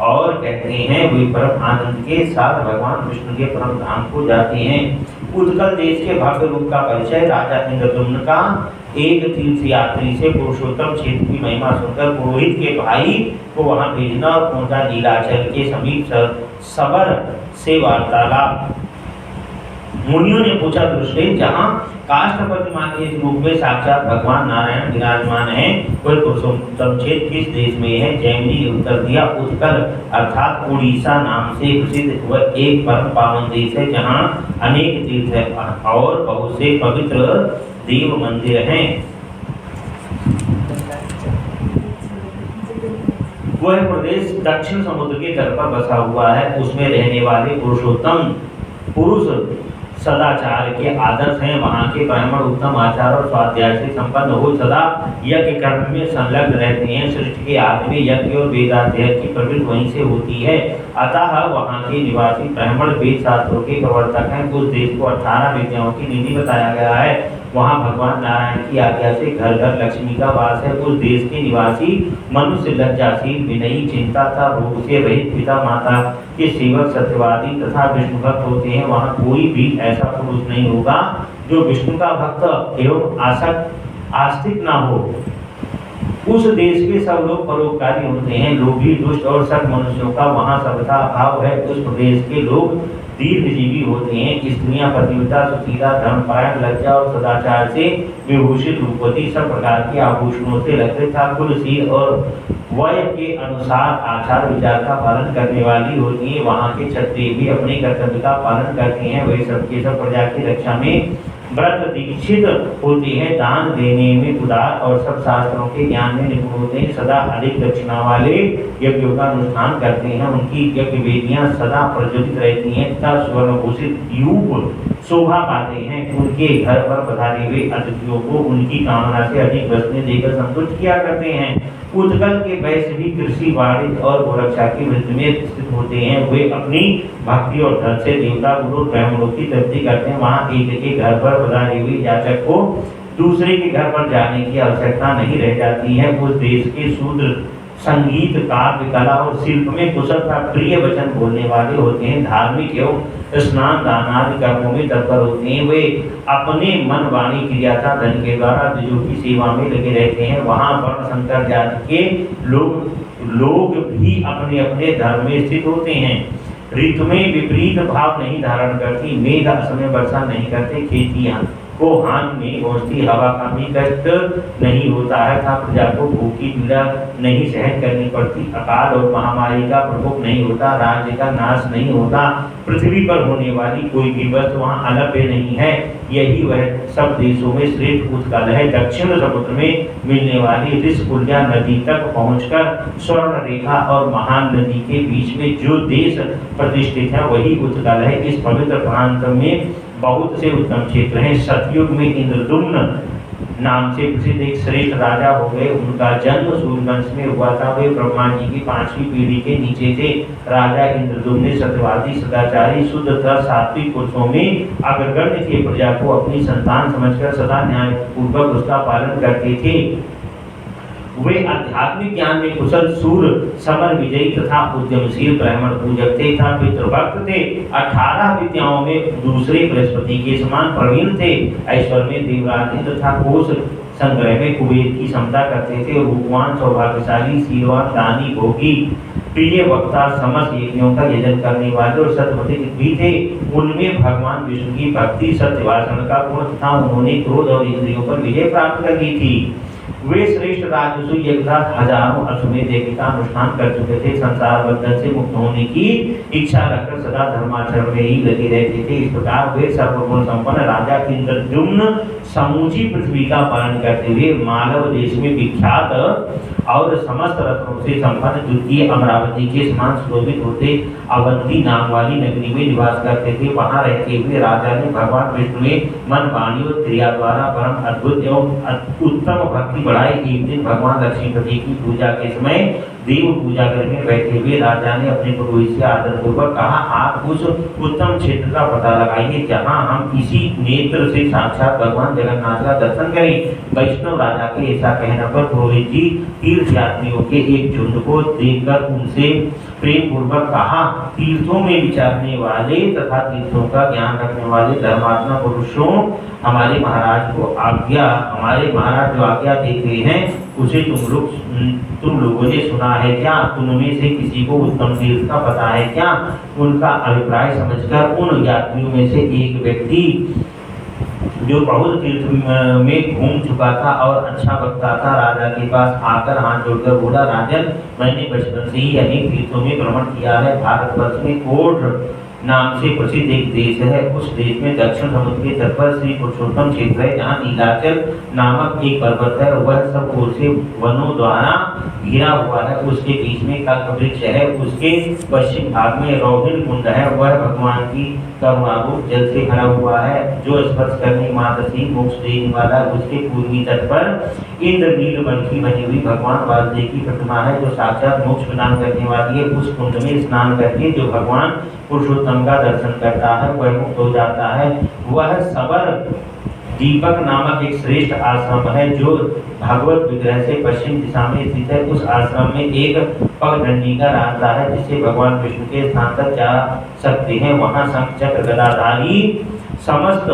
और कहते हैं वे परम आनंद के साथ भगवान विष्णु के परम धाम को जाते हैं। उत्कल देश के भव्य रूप का परिचय। राजा इंद्रद्युम्न का एक तीर्थ यात्री से पुरुषोत्तम क्षेत्र की महिमा सुनकर पुरोहित के भाई को वहां भेजना और पहुंचा। नीलाचल के समीप सबर से वार्तालाप। मुनियों ने पूछा, दृष्टि जहाँ काष्ठ प्रतिमा के रूप में साक्षात भगवान नारायण विराजमान है वह पुरुषोत्तम क्षेत्र किस देश में है? जैमिनी ने उत्तर दिया, उत्कल अर्थात उड़ीसा नाम से प्रसिद्ध वह एक परम पावन देश है जहाँ अनेक तीर्थ है और बहुत से पवित्र देव मंदिर हैं। वह प्रदेश दक्षिण समुद्र के तट पर बसा हुआ है। उसमें रहने वाले पुरुषोत्तम पुरुष सदाचार के आदर्श हैं। वहाँ के ब्राह्मण उत्तम आचार और स्वाध्याय से संपन्न हो सदा यज्ञ कर्म में संलग्न रहते हैं। सृष्टि के आदि में यज्ञ और वेदाध्ययन की प्रवृत्ति वहीं से होती है। अतः वहाँ के निवासी ब्राह्मण वेद शास्त्रों के प्रवर्तक हैं। उस देश को 18 विद्याओं की निधि बताया गया है। वहाँ भगवान नारायण की आज्ञा से घर घर लक्ष्मी का वास है। उस देश के निवासी मनुष्य लज्जाशील, विनयी, चिंता तथा रोग से रहित, पिता माता के सेवक, सत्यवादी तथा विष्णु भक्त होते हैं। वहाँ कोई भी ऐसा पुरुष नहीं होगा जो विष्णु का भक्त एवं आस्तिक न हो। उस देश के सब लोग परोपकारी होते हैं। लोभी, दुष्ट और सत मनुष्यों का वहाँ सर्वथा अभाव है। उस प्रदेश के लोग दीर्घजीवी होते हैं। स्त्रियां पतिव्रता, सुशीला, धर्मपरायण, लज्जा और सदाचार से विभूषित, रूपवती, सब प्रकार के आभूषणों से लक्षित था, कुलशील और वय के अनुसार आचार विचार का पालन करने वाली होती है। वहाँ के क्षत्रिय भी अपने कर्तव्य का पालन करते हैं। वे सबके सब प्रजा की रक्षा में व्रत दीक्षित होते हैं। दान देने में उदार और सब शास्त्रों के ज्ञान में निपुण होते हैं। सदा अधिक दक्षिणा वाले यज्ञों का अनुष्ठान करते हैं। उनकी यज्ञ वेदियां सदा प्रज्वलित रहती हैं तथा स्वर्णभूषित यूप शोभा पाते हैं। उनके घर पर पधारे हुए अतिथियों को उनकी कामना से अधिक वस्तुएं देकर संतुष्ट किया करते हैं। उत्कल के वैश्य भी कृषि, वाणिज्य और गोरक्षा की वृत्ति में स्थित होते हैं। वे अपनी भक्ति और धन से देवता, गुरु, ब्राह्मणों की तृप्ति करते हैं। वहाँ एक के घर पर पधारे हुए याचक को दूसरे के घर पर जाने की आवश्यकता नहीं रह जाती है। उस देश के शूद्र संगीत, काव्य, कला और शिल्प में कुशल तथा प्रिय वचन बोलने वाले होते हैं। धार्मिक एवं स्नान दान आदि कर्मों में तत्पर होते हैं। वे अपने मन, वाणी, क्रिया तथा धन के द्वारा द्विजों की सेवा में लगे रहते हैं। वहाँ वर्ण संकर जाति के लोग भी अपने अपने धर्म में स्थित होते हैं। ऋतु में विपरीत भाव नहीं धारण करती, मेघ असमय वर्षा नहीं करते, खेतियां को हान में पहुंचती, हवा का भी कष्ट नहीं होता है तथा प्रजा को भूख की पीड़ा नहीं सहन करनी पड़ती, अकाल और महामारी का प्रकोप नहीं होता, राज्य का नाश नहीं होता, पृथ्वी पर होने वाली कोई भी वस्तु वहाँ अलभ्य नहीं है। यही वह सब देशों में श्रेष्ठ उत्कल है। दक्षिण समुद्र में मिलने वाली ऋषकुल्या नदी तक पहुंचकर स्वर्ण रेखा और महान नदी के बीच में जो देश प्रतिष्ठित है वही उत्कल है। इस पवित्र प्रांत में बहुत से उत्तम क्षेत्र हैं। सतयुग में इंद्रद्युम्न नाम से प्रसिद्ध एक श्रेष्ठ राजा हो गए। उनका जन्म सूर्यवंश में हुआ था। वे ब्रह्मा जी की 5वीं पीढ़ी के नीचे थे। राजा इंद्रद्युम्न सत्यवादी, सदाचारी, शुद्ध तथा सात्विक पुरुषों में अग्रगण्य थे। प्रजा को अपनी संतान समझकर सदा न्यायपूर्वक उसका पालन करते थे। वे आध्यात्मिक ज्ञान में कुशल, सूर, समर विजयी तथा उद्यमशील ब्राह्मण पूजक थे तथा पितृभक्त थे। 18 विद्याओं में दूसरे बृहस्पति के समान प्रवीण थे। ऐश्वर्य में देवराज तथा कोष संग्रह में कुबेर की क्षमता करते थे। रूपवान, सौभाग्यशाली, शीलवान, दानी, भोगी, प्रिय वक्ता, समस्त यज्ञों का यजन करने वाले और सत्यवती भी थे। उनमें भगवान विष्णु की भक्ति, सत्य भाषण का गुण तथा उन्होंने क्रोध और इंद्रियों पर विजय प्राप्त कर ली थी। वे श्रेष्ठ राजसु एक साथ हजारों अश्वमेध यज्ञ का अनुष्ठान कर चुके थे। संसार बंधन से मुक्त होने की इच्छा रखकर सदा धर्माचरण में ही लगे रहते थे। इस प्रकार वे सर्वगुण संपन्न राजा इंद्रद्युम्न समूची पृथ्वी का पालन करते हुए मालव देश में विख्यात और समस्त रत्नों से संपन्न द्वितीय अमरावती के समान शोभित होते अवंती नाम वाली नगरी में निवास करते थे। वहां रहते हुए राजा ने भगवान विष्णु में मन वाणी और क्रिया द्वारा परम अद्भुत एवं उत्तम भक्ति बढ़ाई। एक दिन भगवान लक्ष्मीपति की पूजा के समय देव पूजा करने बैठे हुए राजा ने अपने पुरोहित से आदर पूर्वक कहा, आप उस उत्तम क्षेत्र का पता लगाइए जहां हम इसी नेत्र से साक्षात भगवान जगन्नाथ का दर्शन करें। वैष्णव राजा के ऐसा कहने पर पुरोहित जी तीर्थ यात्रियों के एक झुंड को देखकर उनसे प्रेम पूर्वक कहा, तीर्थों में विचरने वाले तथा तीर्थों का ज्ञान रखने वाले धर्मात्मा पुरुषों हमारे महाराज जो आज्ञा देते हैं उसे तुम लोगों ने सुना है क्या? तुममें से किसी को उत्तम तीर्थ का पता है क्या? उनका अभिप्राय समझकर उन यात्रियों में से एक व्यक्ति जो बहुत तीर्थ में घूम चुका था और अच्छा वक्ता था, राजा के पास आकर हाथ जोड़कर बोला, राजन, मैंने बचपन से ही अनेक तीर्थों में भ्रमण किया है। भारतवर्ष में कोढ़ नाम से प्रसिद्ध एक देश है। उस देश में दक्षिण समुद्र के तट पर श्री पुरुषोत्तम क्षेत्र है जहाँ नीलाचल नामक एक पर्वत है। वह सब ओर से वनों द्वारा घिरा हुआ है। उसके बीच में कल्प वृक्ष है। उसके पश्चिम भाग में रोहिणी कुंड है। वह भगवान की करुणारूप जल से भरा हुआ है जो स्पर्श करने मात्र से मोक्ष देने वाला है। उसके पूर्वी तट पर इंद्रनील वन की बनी हुई भगवान वासुदेव की प्रतिमा है जो साक्षात मोक्ष प्रदान करने वाली है। उस कुंड में स्नान करके जो भगवान पुरुषोत्तम का दर्शन करता है वह मुक्त हो जाता है। वह सबर दीपक नामक एक श्रेष्ठ आश्रम है जो भागवत विग्रह से पश्चिम दिशा में स्थित है। उस आश्रम में एक पगडंडी का रास्ता है जिससे भगवान विष्णु के स्थान तक जा सकते हैं। वहां शंख चक्र गदाधारी समस्त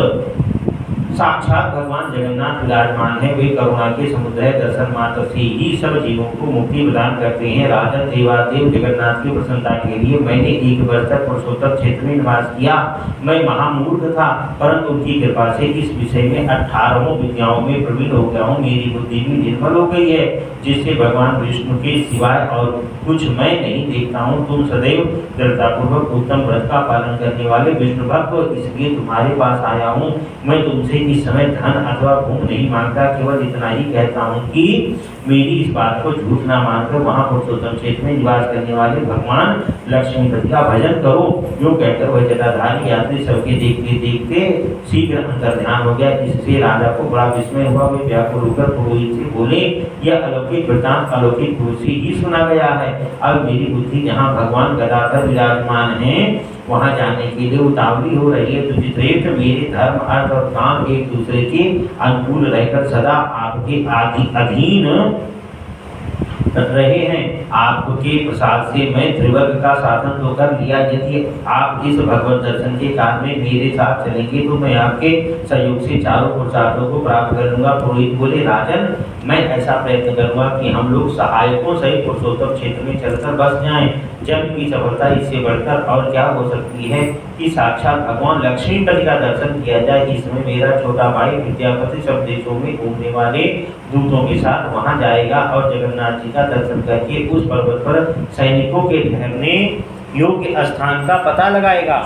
साक्षात भगवान जगन्नाथ विराजमान है। वे करुणा के समुद्र है। दर्शन मात्र से ही सब जीवों को मुक्ति प्रदान करते हैं। राजन, देवादेव जगन्नाथ की प्रसन्नता के लिए मैंने 1 वर्ष तक पुरुषोत्तम क्षेत्र में निवास किया। मैं महामूर्ख था परंतु उनकी कृपा से इस विषय में 18 विद्याओं में प्रवीण हो गया हूँ। मेरी बुद्धि भी निर्मल हो गई है जिससे भगवान विष्णु के सिवाय और कुछ मैं नहीं देखता हूँ। तुम सदैव दृढ़तापूर्वक उत्तम व्रत का पालन करने वाले विष्णु भक्त हो, इसलिए तुम्हारे पास आया हूँ। मैं तुमसे इस समय धन अथवा भूख नहीं मांगता, केवल इतना ही कहता हूँ कि मेरी इस बात को झूठ ना मानकर वहाँ पुरुषोत्तम क्षेत्र में निवास करने वाले भगवान लक्ष्मीपति का भजन करो। जो कहकर वह जटाधारी यात्री सबके देखते देखते शीघ्र अंतर्ध्यान हो गया। इससे राजा को बड़ा विस्मय हुआ। वे व्याकुल होकर पुरोहित से बोले, यह अलौकिक वृतांत अलौकिक रूप से ही सुना गया है। अब मेरी बुद्धि जहाँ भगवान गदाधर विराजमान है वहां जाने के लिए उतावली हो रही है। श्रेष्ठ, मेरे धर्म अर्थ और काम एक दूसरे के अनुकूल रहकर सदा आपके अधीन रहे हैं। आपके प्रसाद से मैं त्रिवर्ग का शासन तो कर लिया। यदि आप इस भगवत दर्शन के कार्य में मेरे साथ चलेंगे तो मैं आपके सहयोग से चारों पुरुषार्थों को प्राप्त कर लूंगा। पुरोहित बोले, राजन, मैं ऐसा प्रयत्न करूंगा कि हम लोग सहायकों सहित पुरुषोत्तम क्षेत्र में चलकर बस जाएं। जन्म की सफलता इससे बढ़कर और क्या हो सकती है कि साक्षात भगवान लक्ष्मीपति का दर्शन किया जाए। इसमें मेरा छोटा भाई विद्यापति सब देशों में घूमने वाले दूतों के साथ वहां जाएगा और जगन्नाथ जी का दर्शन करके उस पर्वत पर सैनिकों के ठहरने योग्य स्थान का पता लगाएगा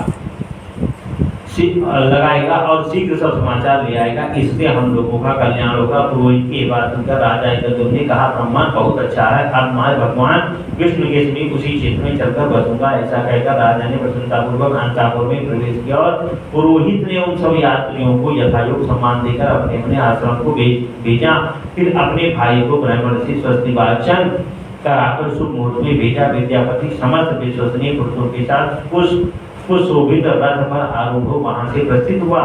और शीघ्र सब समाचार ले आएगा। इससे हम लोगों का कल्याण होगा। पुरोहित की बात सुनकर राजा इंद्रद्युम्न ने कहा, ब्राह्मण बहुत अच्छा है। अब मैं भगवान विष्णु के समीप उसी क्षेत्र में चलकर बसूंगा। ऐसा कहकर राजा ने प्रसन्नतापूर्वक अंतापुर में प्रवेश किया और पुरोहित ने उन सब यात्रियों को यथायोग्य सम्मान देकर अपने अपने आश्रम को भेजा। फिर अपने भाई को ब्राह्मण से स्वस्ति वाचन कराकर शुभ मुहूर्त में भेजा। विद्यापति समस्त विश्वसनीय पुरुषों के साथ उस शोभित रथ पर आरूढ़ वहां से प्रस्थित हुआ।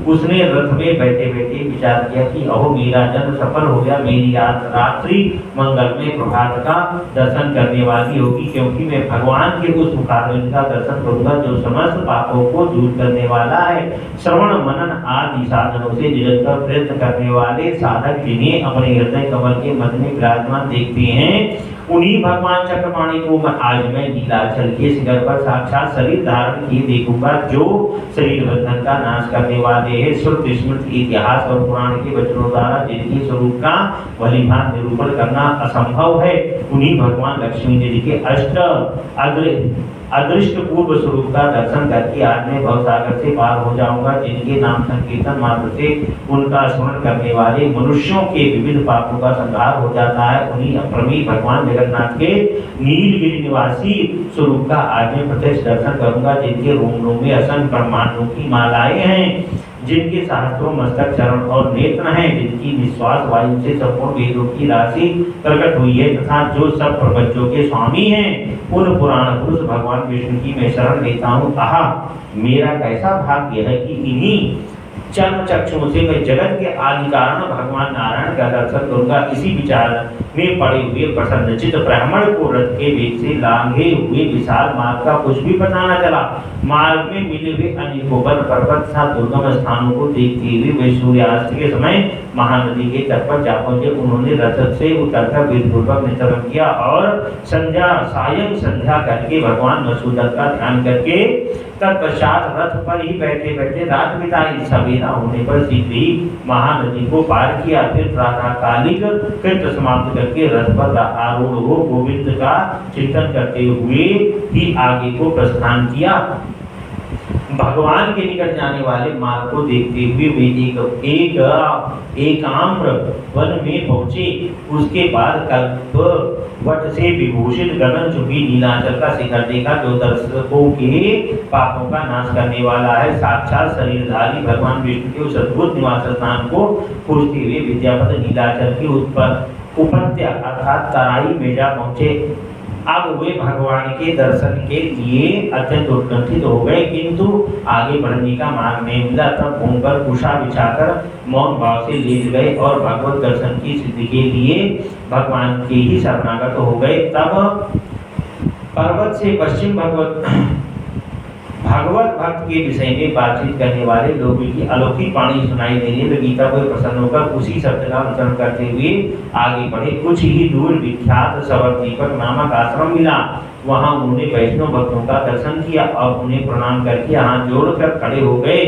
उसने रथ में बैठे बैठे विचार किया कि अहो, मेरा जन्म सफल हो गया। मेरी रात्रि मंगल में प्रभात का दर्शन करने वाली होगी, क्योंकि मैं भगवान के उस मुखारविंद का दर्शन करूंगा जो समस्त पापों को दूर करने वाला है। श्रवण मनन आदि साधनों से निरंतर प्रयत्न करने वाले साधक जिन्हें अपने हृदय कमल के मध्य में विराजमान देखते हैं उन्हीं भगवान चक्रपाणि को आज मैं नीलाचल के शिखर पर साक्षात शरीर धारण किए देखूंगा, जो शरीर बंधन का नाश करने वाले हैं। श्रुति स्मृति इतिहास और पुराण के वचनों द्वारा जिनके स्वरूप का भलीभांति निरूपण करना असंभव है, उन्हीं भगवान लक्ष्मी देवी के अदृष्ट पूर्व स्वरूप का दर्शन करके आज मैं भवसागर से पार हो जाऊंगा, जिनके नाम संकीर्तन मात्र से उनका स्मरण करने वाले मनुष्यों के विविध पापों का संहार हो जाता है। उन्हीं अप्रमेय भगवान जगन्नाथ के नीलगिरी निवासी स्वरूप का आज मैं प्रत्यक्ष दर्शन करूंगा, जिनके रोम रोम में असंख्य ब्रह्मांडों की मालाएं हैं, जिनके सहस्त्रों मस्तक चरण और नेत्र हैं, जिनकी निश्वास वायु से संपूर्ण वेदों की राशि प्रकट हुई है, तथा जो सब प्रपंचों के स्वामी हैं, उन पुराण पुरुष भगवान विष्णु की मैं शरण लेता हूँ। आहा, मेरा कैसा भाग्य है कि इन्हीं चर्म चक्षुओं से मैं जगत के आदि कारण भगवान नारायण का दर्शन करूंगा। इसी विचार में पड़े हुए प्रसन्नचित्त ब्राह्मण को रथ के वेग से लांघे हुए विशाल मार्ग का कुछ भी पता न चला। मार्ग में मिले हुए अनेकों वन पर्वत तथा दुर्गम स्थानों को देखते हुए वे सूर्यास्त के समय महानदी के तट पर जा पहुंचे। उन्होंने रथ से उतरकर विधिपूर्वक नितरण किया और सायं संध्या करके भगवान मधुसूदन का ध्यान करके तत्पश्चात रथ पर ही बैठे बैठे रात बिताई। सवेरा होने पर शीघ्र ही महानदी को पार किया, फिर प्रातःकालिक कृत्य समाप्त करके रथ पर आरूढ़ हो गोविंद का चिंतन करते हुए ही आगे को प्रस्थान किया। भगवान के निकट जाने वाले मार्ग को देखते हुए वे एकाम्र वन में पहुंचे। उसके बाद कल्प वट से विभूषित गगनचुंबी नीलाचल का शिखर देखा, जो दर्शकों के पापों का नाश करने वाला है। साक्षात शरीरधारी भगवान विष्णु के उस अद्भुत निवास स्थान को खोजते हुए विद्यापति नीलाचल की उपत्या अर्थात तराई में जा पहुंचे। अब वे भगवान के दर्शन के लिए अत्यंत उत्कंठित हो गए, किंतु आगे बढ़ने का मार्ग नहीं मिला। तब भूमि पर कुशा बिछाकर मौन भाव से लेट गए और भगवत दर्शन की सिद्धि के लिए भगवान के ही शरणागत हो गए। तब पर्वत से पश्चिम भगवत भक्त के विषय में बातचीत करने वाले लोगों की अलौकिक वाणी सुनाई देने लगी। तब वे प्रसन्न होकर उसी शब्द का अनुसरण करते हुए आगे बढ़े। कुछ ही दूर विख्यात सबर दीपक नामक आश्रम मिला। वहां उन्होंने वैष्णव भक्तों का दर्शन किया और उन्हें प्रणाम करके हाथ जोड़कर खड़े हो गए।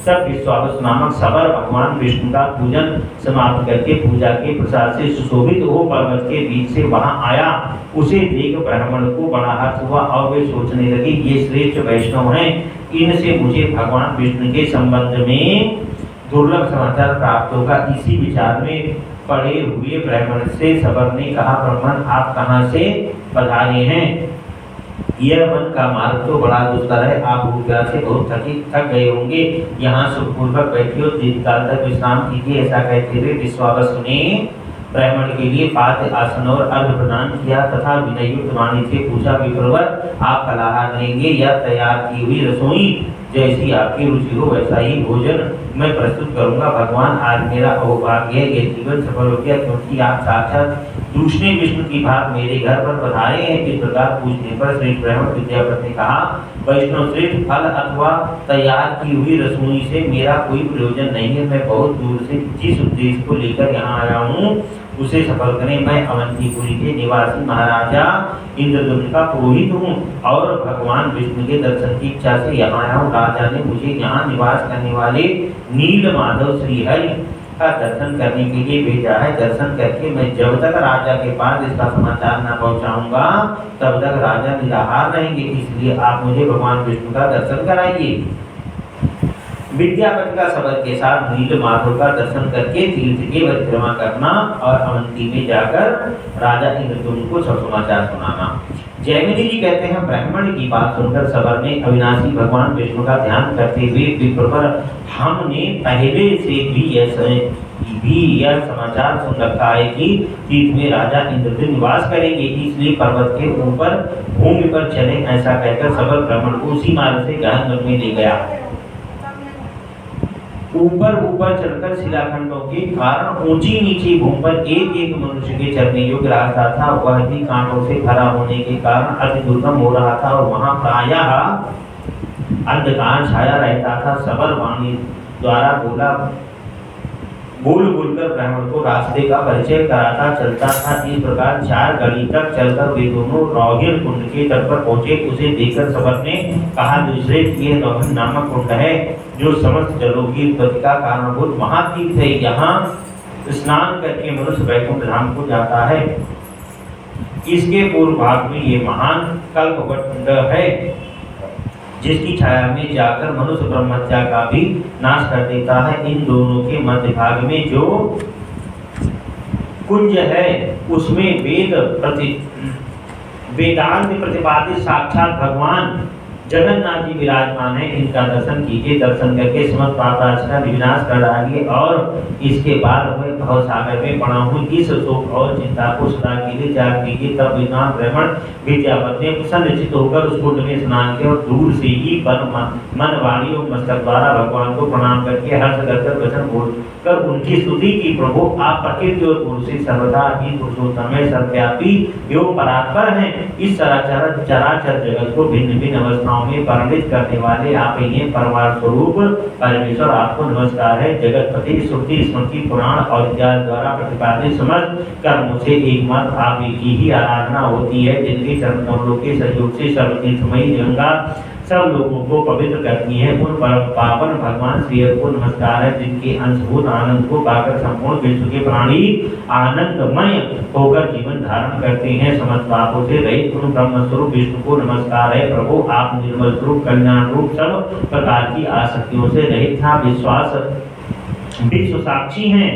तब विश्वावसु नामक सबर भगवान विष्णु का पूजन समाप्त करके पूजा के प्रसाद से सुशोभित हो पर्वत के बीच से वहां आया। उसे देख ब्राह्मण को बड़ा हर्ष हुआ और वे सोचने लगे, ये श्रेष्ठ वैष्णव हैं, इनसे मुझे भगवान विष्णु के संबंध में दुर्लभ समाचार प्राप्त होगा। इसी विचार में पड़े हुए ब्राह्मण से सबर ने कहा, ब्राह्मण आप कहाँ से पधारे हैं? यह वन का मार्ग तो बड़ा दुस्तर है, आप भूख से बहुत थक गए होंगे, यहाँ सुखपूर्वक बैठिए और दीर्घ काल तक विश्राम कीजिए। ऐसा कहते हुए विश्वावसु ने ब्राह्मण के लिए पात्र आसन और अर्घ प्रदान किया तथा विनयुक्त वाणी से पूछा, विप्रवर आप फलाहार लेंगे या तैयार की हुई रसोई जैसी आपकी रुचि हो वैसा ही भोजन मैं प्रस्तुत करूंगा। भगवान आज मेरा अहोभाग्य है, ये जीवन सफल हो गया, क्योंकि आप साक्षात दूसरे विष्णु की भाग मेरे घर पर पधारे हैं। इस प्रकार पूछने पर श्री ब्राह्मण विद्यापति ने कहा, वैष्णव श्रेष्ठ फल अथवा तैयार की हुई रसोई से मेरा कोई प्रयोजन नहीं है। मैं बहुत दूर से जिस उद्देश्य को लेकर यहाँ आया हूँ उसे सफल करें। मैं अवंतीपुरी के निवासी महाराजा इंद्रदुम्न का पुरोहित हूँ और भगवान विष्णु के दर्शन की इच्छा से यहाँ आया हूँ। राजा ने मुझे यहाँ निवास करने वाले नील माधव श्री हरि का दर्शन करने के लिए भेजा है। दर्शन करके मैं जब तक राजा के पास इसका समाचार न पहुँचाऊंगा तब तक राजा निराहार रहेंगे, इसलिए आप मुझे भगवान विष्णु का दर्शन कराइए। विद्यापति का सबर के साथ नील माधव का दर्शन करके तीर्थ की परिक्रमा करना और अवंती में जाकर राजा इंद्रदुम्न को सब समाचार सुनाना। जैमिनी जी कहते हैं, ब्राह्मण की बात सुनकर सबर ने अविनाशी भगवान विष्णु का ध्यान करते हुए विप्रवर, हमने पहले से भी यह समाचार सुन रखा है कि तीर्थ में राजा इंद्रदुम्न निवास करेंगे, इसलिए पर्वत के ऊपर भूमि पर चले। ऐसा कहकर सबर ब्राह्मण को उसी मार्ग से गहन वन में ले गया। ऊपर चढ़कर शिलाखंडों के कारण ऊंची नीची भूमि पर एक एक मनुष्य के चलने योग्य रास्ता था। वह भी कांटों से भरा होने के कारण अति दुर्गम हो रहा था और वहां प्रायः अंधकार छाया रहता था। सबर वाणी द्वारा बोला, बोल बोलकर ब्राह्मण को रास्ते का परिचय कराता चलता था। इस प्रकार 4 घड़ी तक चलकर वे दोनों रोहिण कुंड के तट पर पहुंचे। उसे देखकर सबर ने कहा, दूसरे ये रोहिण नामक कुंड है जो समस्त जलों की उत्पत्ति का कारणभूत महातीर्थ है। यहाँ स्नान करके मनुष्य वैकुंठ धाम को जाता है। इसके पूर्व भाग में ये महान कल्पवृक्ष है जिसकी छाया में जाकर मनुष्य ब्रह्मत्या का भी नाश कर देता है। इन दोनों के मध्य भाग में जो कुंज है उसमें वेदांत प्रतिपादित साक्षात भगवान जगन्नाथ जी विराजमान है। इनका दर्शन कीजिए। दर्शन करके समस्त पापाचना विनाश कर डालिए और इसके बाद हमें भव सागर में पड़ा हूँ इस शोक और चिंता को सदा के लिए त्याग कीजिए। तब विद्वान ब्राह्मण विद्यापति ने प्रसन्नचित्त होकर उस कुंड में स्नान किया और दूर से ही मन वाणी और मस्तक द्वारा भगवान को प्रणाम करके हर्ष कर वचन बोलकर उनकी स्तुति की। प्रभु आप प्रकृति और पुरुष से सर्वदा ही पुरुषोत्तम है, सर्वव्यापी एवं परात्पर हैं। इस चराचर जगत को भिन्न भिन्न अवस्थाओं में परिणित करने वाले आप ही हैं। परमार स्वरूप परमेश्वर आपको नमस्कार है। जगतपति श्रुति स्मृति पुराण और इतिहास द्वारा प्रतिपादित समस्त कर्मों से एकमात्र आप की ही आराधना होती है, जिनके चरण कमलों के सहयोग से सर्वतीर्थमयी गंगा सब लोगों को पवित्र करती है। उन परम पावन भगवान श्री हरि को नमस्कार है, जिनके अंशभूत आनंद को पाकर संपूर्ण विश्व के प्राणी आनंदमय होकर जीवन धारण करते हैं। समस्त पापों से रहित उन ब्रह्म स्वरूप विष्णु को नमस्कार है। प्रभु आप निर्मल स्वरूप कल्याण रूप सब प्रकार की आसक्तियों से रहित था, विश्वास विश्व साक्षी हैं।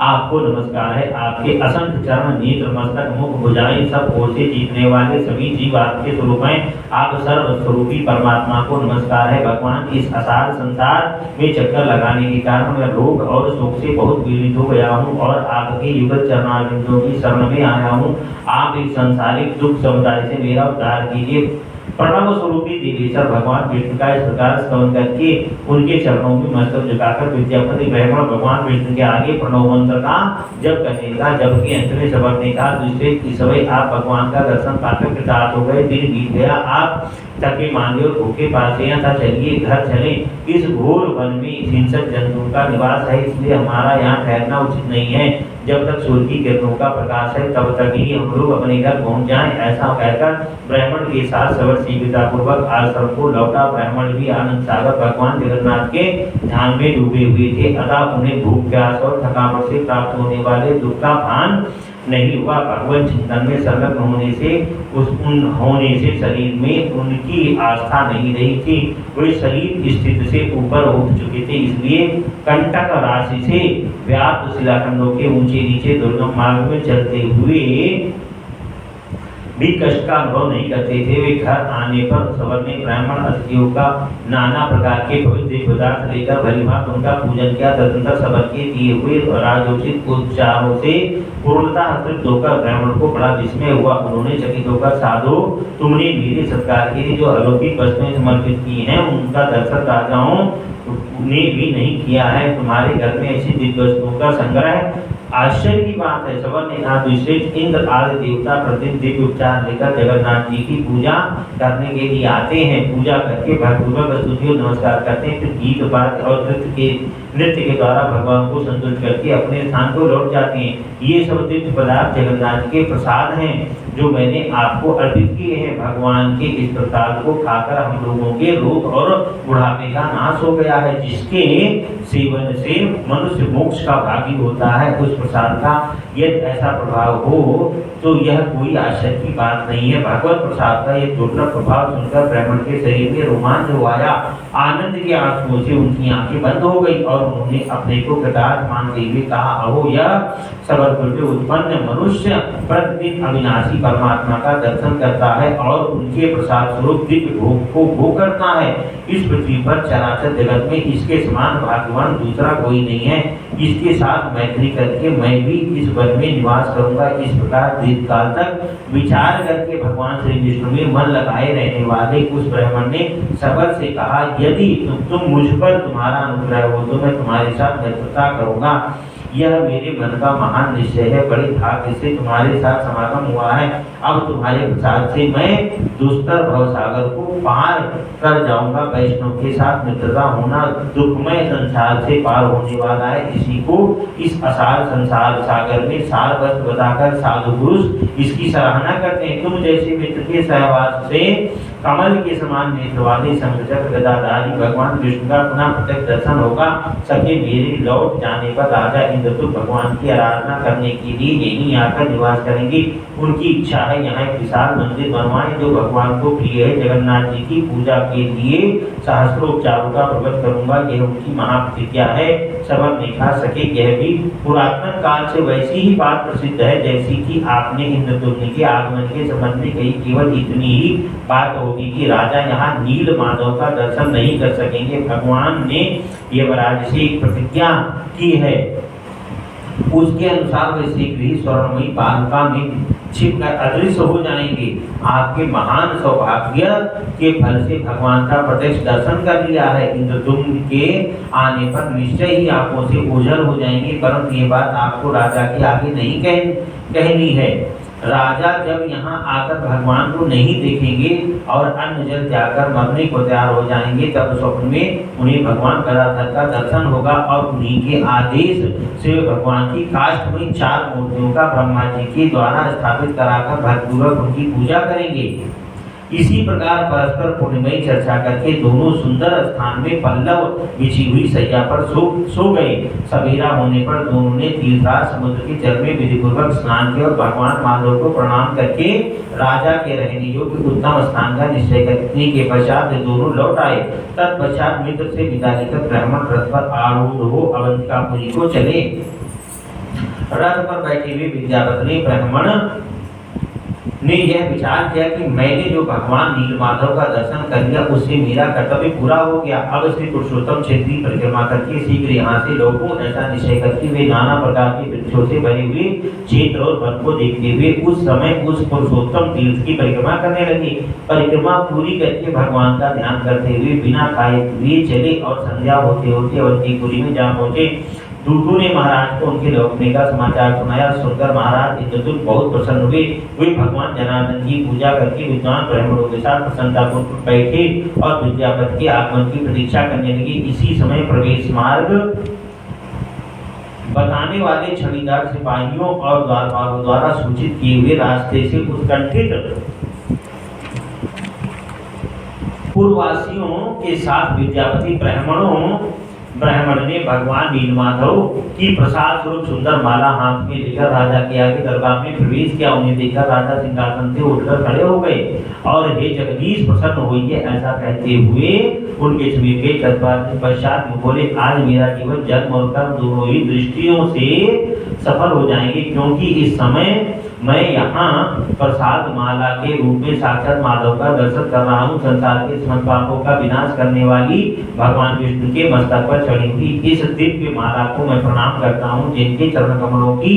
आपको नमस्कार है। आपके असंख्य चरण नेत्र मस्तक मुख भुजाएं सब ओर से जीतने वाले सभी जीव आपके स्वरूप हैं। आप सर्वस्वरूपी परमात्मा को नमस्कार है। भगवान इस असार संसार में चक्कर लगाने के कारण मैं रोग और शोक से बहुत पीड़ित हो गया हूँ और आपके युगल चरणारविंदों की शरण में आया हूँ। आप इस सांसारिक दुख समुदाय से मेरा उद्धार कीजिए। प्रणव स्वरूपी देवेश्वर भगवान विष्णु का इस प्रकार स्तवन करके उनके चरणों में मस्तक झुकाकर विद्यापति ब्राह्मण भगवान विष्णु के आगे प्रणव मंत्र का जप करने का। जब के अंत में सबर ने कहा, दूसरे की समय आप भगवान का दर्शन पाकर कृतार्थ हो गए। दिन बीत गया, आप थके मांगे और भूखे प्यासे हैं, था चलिए घर चलें। इस घोर वन में हिंसक जंतुओं का निवास है, इसलिए हमारा यहाँ ठहरना उचित नहीं है। जब तक सूर्य की किरणों का प्रकाश है तब तक ही हम लोग अपने घर पहुँच जाएं। ऐसा कहकर ब्राह्मण के साथ सबर शीघ्रता पूर्वक आश्रम को लौटा। ब्राह्मण भी आनंद सागर भगवान जगन्नाथ के ध्यान में डूबे हुए थे, अतः उन्हें भूख प्यास और थकावट से प्राप्त होने वाले दुख का भान नहीं हुआ। भगवत चिंतन में संलग्न होने से शरीर में उनकी आस्था नहीं रही थी। वे शरीर स्थिति से ऊपर उठ चुके थे, इसलिए कंटक राशि से व्याप्त शिलाखंडों के ऊंचे नीचे दुर्गम मार्ग में चलते हुए भी कष्ट का अनुभव नहीं करते थे। वे घर आने पर सबर ने ब्राह्मण अतिथियों का नाना प्रकार के पवित्र पदार्थ लेकर भलीभांति उनका पूजन किया। तदनंतर सबर के दिए हुए राजोचित उपचारों से पूर्णतः तृप्त होकर ब्राह्मण को बड़ा विस्मय हुआ। उन्होंने चकित होकर, साधु तुमने मेरे सत्कार के लिए जो अलौकिक वस्तुएं समर्पित की हैं उनका दर्शन राजाओं ने भी नहीं किया है। तुम्हारे घर में ऐसी दिव्य वस्तुओं का संग्रह आश्चर्य की बात है। सबर ने कहा, दूसरे इंद्र आदि देवता प्रतिदिन दिव्य उपचार लेकर जगन्नाथ जी की पूजा करने के लिए आते हैं। पूजा करके भक्तिपूर्वक स्तुति और नमस्कार करते हैं, फिर गीत वाद्य और नृत्य के द्वारा भगवान को संतुष्ट करके अपने स्थान को लौट जाते हैं। ये सब दिव्य पदार्थ जगन्नाथ जी के प्रसाद हैं जो मैंने आपको अर्पित किए हैं। भगवान के इस प्रसाद को खाकर हम लोगों के रोग और बुढ़ापे का नाश हो गया है। जिसके सेवन से मनुष्य मोक्ष का भागी होता है, उस प्रसाद का यदि ऐसा प्रभाव हो तो यह कोई आश्चर्य की बात नहीं है। भगवत प्रसाद का यह दुर्लभ प्रभाव सुनकर ब्राह्मण के शरीर में रोमांच हो आया। आनंद के आंसुओं से उनकी आंखें बंद हो गई और उन्होंने अपने को कृतार्थ मानते हुए कहा, अहो यह सबरपुर में उत्पन्न मनुष्य प्रतिदिन अविनाशी परमात्मा का दर्शन करता है और उनके प्रसाद स्वरूप दिव्य भोग को भोग करता है। इस पृथ्वी पर चराचर जगत में इसके समान भाग्यवान दूसरा कोई नहीं है। इसके साथ मैत्री करके मैं भी इस वन में निवास करूंगा। इस प्रकार दीर्घ काल तक विचार करके भगवान श्री विष्णु में मन लगाए रहने वाले उस ब्राह्मण ने सबर से कहा, यदि तुम मुझ पर तुम्हारा अनुग्रह हो तो मैं तुम्हारे साथ मित्रता करूंगा। यह मेरे मन का महान निश्चय है। बड़े भाग्य से तुम्हारे साथ समागम हुआ है। अब तुम्हारे प्रसाद से मैं दुस्तर भवसागर को पार कर जाऊंगा। वैष्णव के साथ मित्रता होना दुखमय संसार से पार होने वाला है। इसी को इस असार संसार सागर में सार वस्त्र बताकर साधु पुरुष इसकी सराहना करते हैं। तुम जैसे मित्र के सहवास से कमल के समान नेत्र वाले शंखचक्र गदाधारी भगवान विष्णु का पुनः प्रत्यक्ष दर्शन होगा। सके मेरे लौट जाने पर राजा इंद्रदुम्न भगवान की आराधना करने के लिए यहीं आकर निवास करेंगे। उनकी इच्छा है यहाँ एक विशाल मंदिर बनवाएं जो भगवान को प्रिय है। जगन्नाथ जी की पूजा के लिए सहस्त्रोपचारों का प्रबंध करूंगा, यह उनकी महाप्रतिज्ञा है। सबब ने कहा सके यह भी पुरातन काल से वैसी ही बात प्रसिद्ध है जैसी कि आपने इंद्रदुम्न के आगमन के संबंध में कही। केवल इतनी ही बात होगी कि राजा यहाँ नील माधव का दर्शन नहीं कर सकेंगे। भगवान ने यमराज से एक प्रतिज्ञा की है, उसके अनुसार वे शीघ्र ही स्वर्णमयी पादुका में छिपकर अदृश्य हो जाएंगे। आपके महान सौभाग्य के फल से भगवान का प्रत्यक्ष दर्शन कर लिया है। इंद्रदुम्न के आने पर निश्चय ही आंखों से ओझल हो जाएंगे, परंतु ये बात आपको राजा के आगे नहीं कहनी है। राजा जब यहाँ आकर भगवान को नहीं देखेंगे और अन्न जल त्याग कर मरने को तैयार हो जाएंगे, तब स्वप्न में उन्हें भगवान गदाधर का दर्शन होगा और उन्हीं के आदेश से भगवान की काष्ठमयी 4 मूर्तियों का ब्रह्मा जी के द्वारा स्थापित कराकर भक्तिपूर्वक उनकी पूजा करेंगे। इसी प्रकार परस्पर पुण्यमयी चर्चा करके दोनों सुंदर स्थान में पल्लव बिछी हुई सैया पर सो गए। सवेरा होने पर दोनों ने तीर्थराज समुद्र के जल में विधिपूर्वक स्नान किया और भगवान माधव को प्रणाम करके राजा के रहने योग्य उत्तम स्थान का निश्चय करने के पश्चात दोनों लौट आए। तत्पश्चात मित्र से विदा लेकर ब्राह्मण रथ पर आरूढ़ हो अवंतिकापुरी को चले। रथ पर बैठे हुए विद्यापति ने ब्राह्मण ने यह विचार किया कि मैंने जो भगवान नीलमाधव का दर्शन कर लिया उससे मेरा कर्तव्य पूरा हो गया। अब श्री पुरुषोत्तम क्षेत्र की परिक्रमा करके शीघ्र यहाँ से लौटूं। ऐसा निश्चय करके वे नाना प्रकार के वृक्षों से भरे हुए क्षेत्र और वन को देखते हुए उस समय उस पुरुषोत्तम तीर्थ की परिक्रमा करने लगे। परिक्रमा पूरी करके भगवान का ध्यान करते हुए बिना खाए हुए चले और संध्या होते होते अवंतिपुरी में जा पहुंचे। दूतों ने महाराज को उनके लौटने का समाचार सुनाया। सुनकर महाराज इंद्रदुम्न बहुत प्रसन्न हुए। वे भगवान जनार्दन की पूजा करके विद्वान ब्राह्मणों के साथ प्रसन्नतापूर्वक बैठे और विद्यापति के आगमन की प्रतीक्षा करने लगे। इसी समय प्रवेश मार्ग बताने वाले छड़ीदार सिपाहियों और द्वारपालों द्वारा सूचित किए हुए रास्ते से उत्कंठित पूर्ववासियों के साथ विद्यापति ब्राह्मण ने भगवान नीलमाधव की प्रसाद स्वरूप सुंदर माला हाथ में लेकर राजा के आगे दरबार में प्रवेश किया। उन्हें देखकर राजा सिंहासन से उठकर खड़े हो गए और हे जगदीश प्रसन्न होइए ऐसा कहते हुए उनके समीप गए। तत्पश्चात बोले आज मेरा जीवन जन्म और कर्म दोनों ही दृष्टियों से सफल हो जाएंगे, क्योंकि इस समय मैं यहाँ प्रसाद माला के रूप में साक्षात माधव का दर्शन कर रहा हूँ। संसार के समस्त पापों का विनाश करने वाली भगवान विष्णु के मस्तक पर चढ़ी हुई इस दिव्य माला को मैं प्रणाम करता हूँ, जिनके चरण कमलों की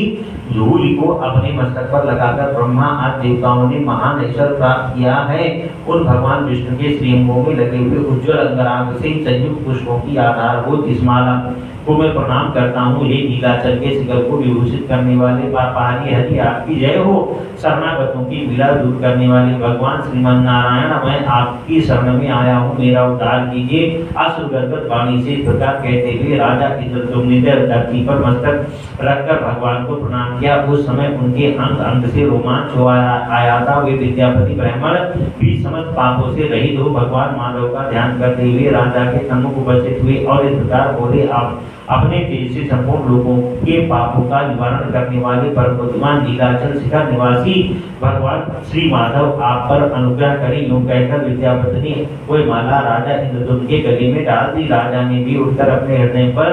धूलि को अपने मस्तक पर लगाकर ब्रह्मा आदि देवताओं ने महान ऐश्वर्य प्राप्त किया है। उन भगवान विष्णु के श्रीअंगों में लगे हुए उज्ज्वल अंगराग से संयुक्त पुष्पों की आधारभूत इस माला को मैं प्रणाम करता हूँ। हे नीलाचल के शिखर को विभूषित करने वाले पापहारी हरि आपकी जय हो। शरणागतों की पीड़ा दूर करने वाले भगवान श्रीमन नारायण मैं आपकी शरण में आया हूँ, मेरा उद्धार कीजिए। असुरगर्भित वाणी से इस प्रकार कहते हुए राजा इंद्रदुम्न ने धरती पर मस्तक रखकर भगवान को प्रणाम किया। उस समय उनके अंग अंग से रोमांच हो आया था। वे विद्यापति ब्राह्मण भी समस्त पापों से रहित हो भगवान माधव का ध्यान करते हुए राजा के सम्मुख उपस्थित हुए और इस प्रकार बोले आप अपने तेज से संपूर्ण लोगों के पापों का निवारण करने वाले परम बुद्धिमान नीलाचल शिखर निवासी भगवान श्री माधव आप पर अनुग्रह करें। यूं कहकर विद्यापति ने वह माला राजा इंद्रदुम्न के गले में डाल दी। राजा ने भी उठकर अपने हृदय पर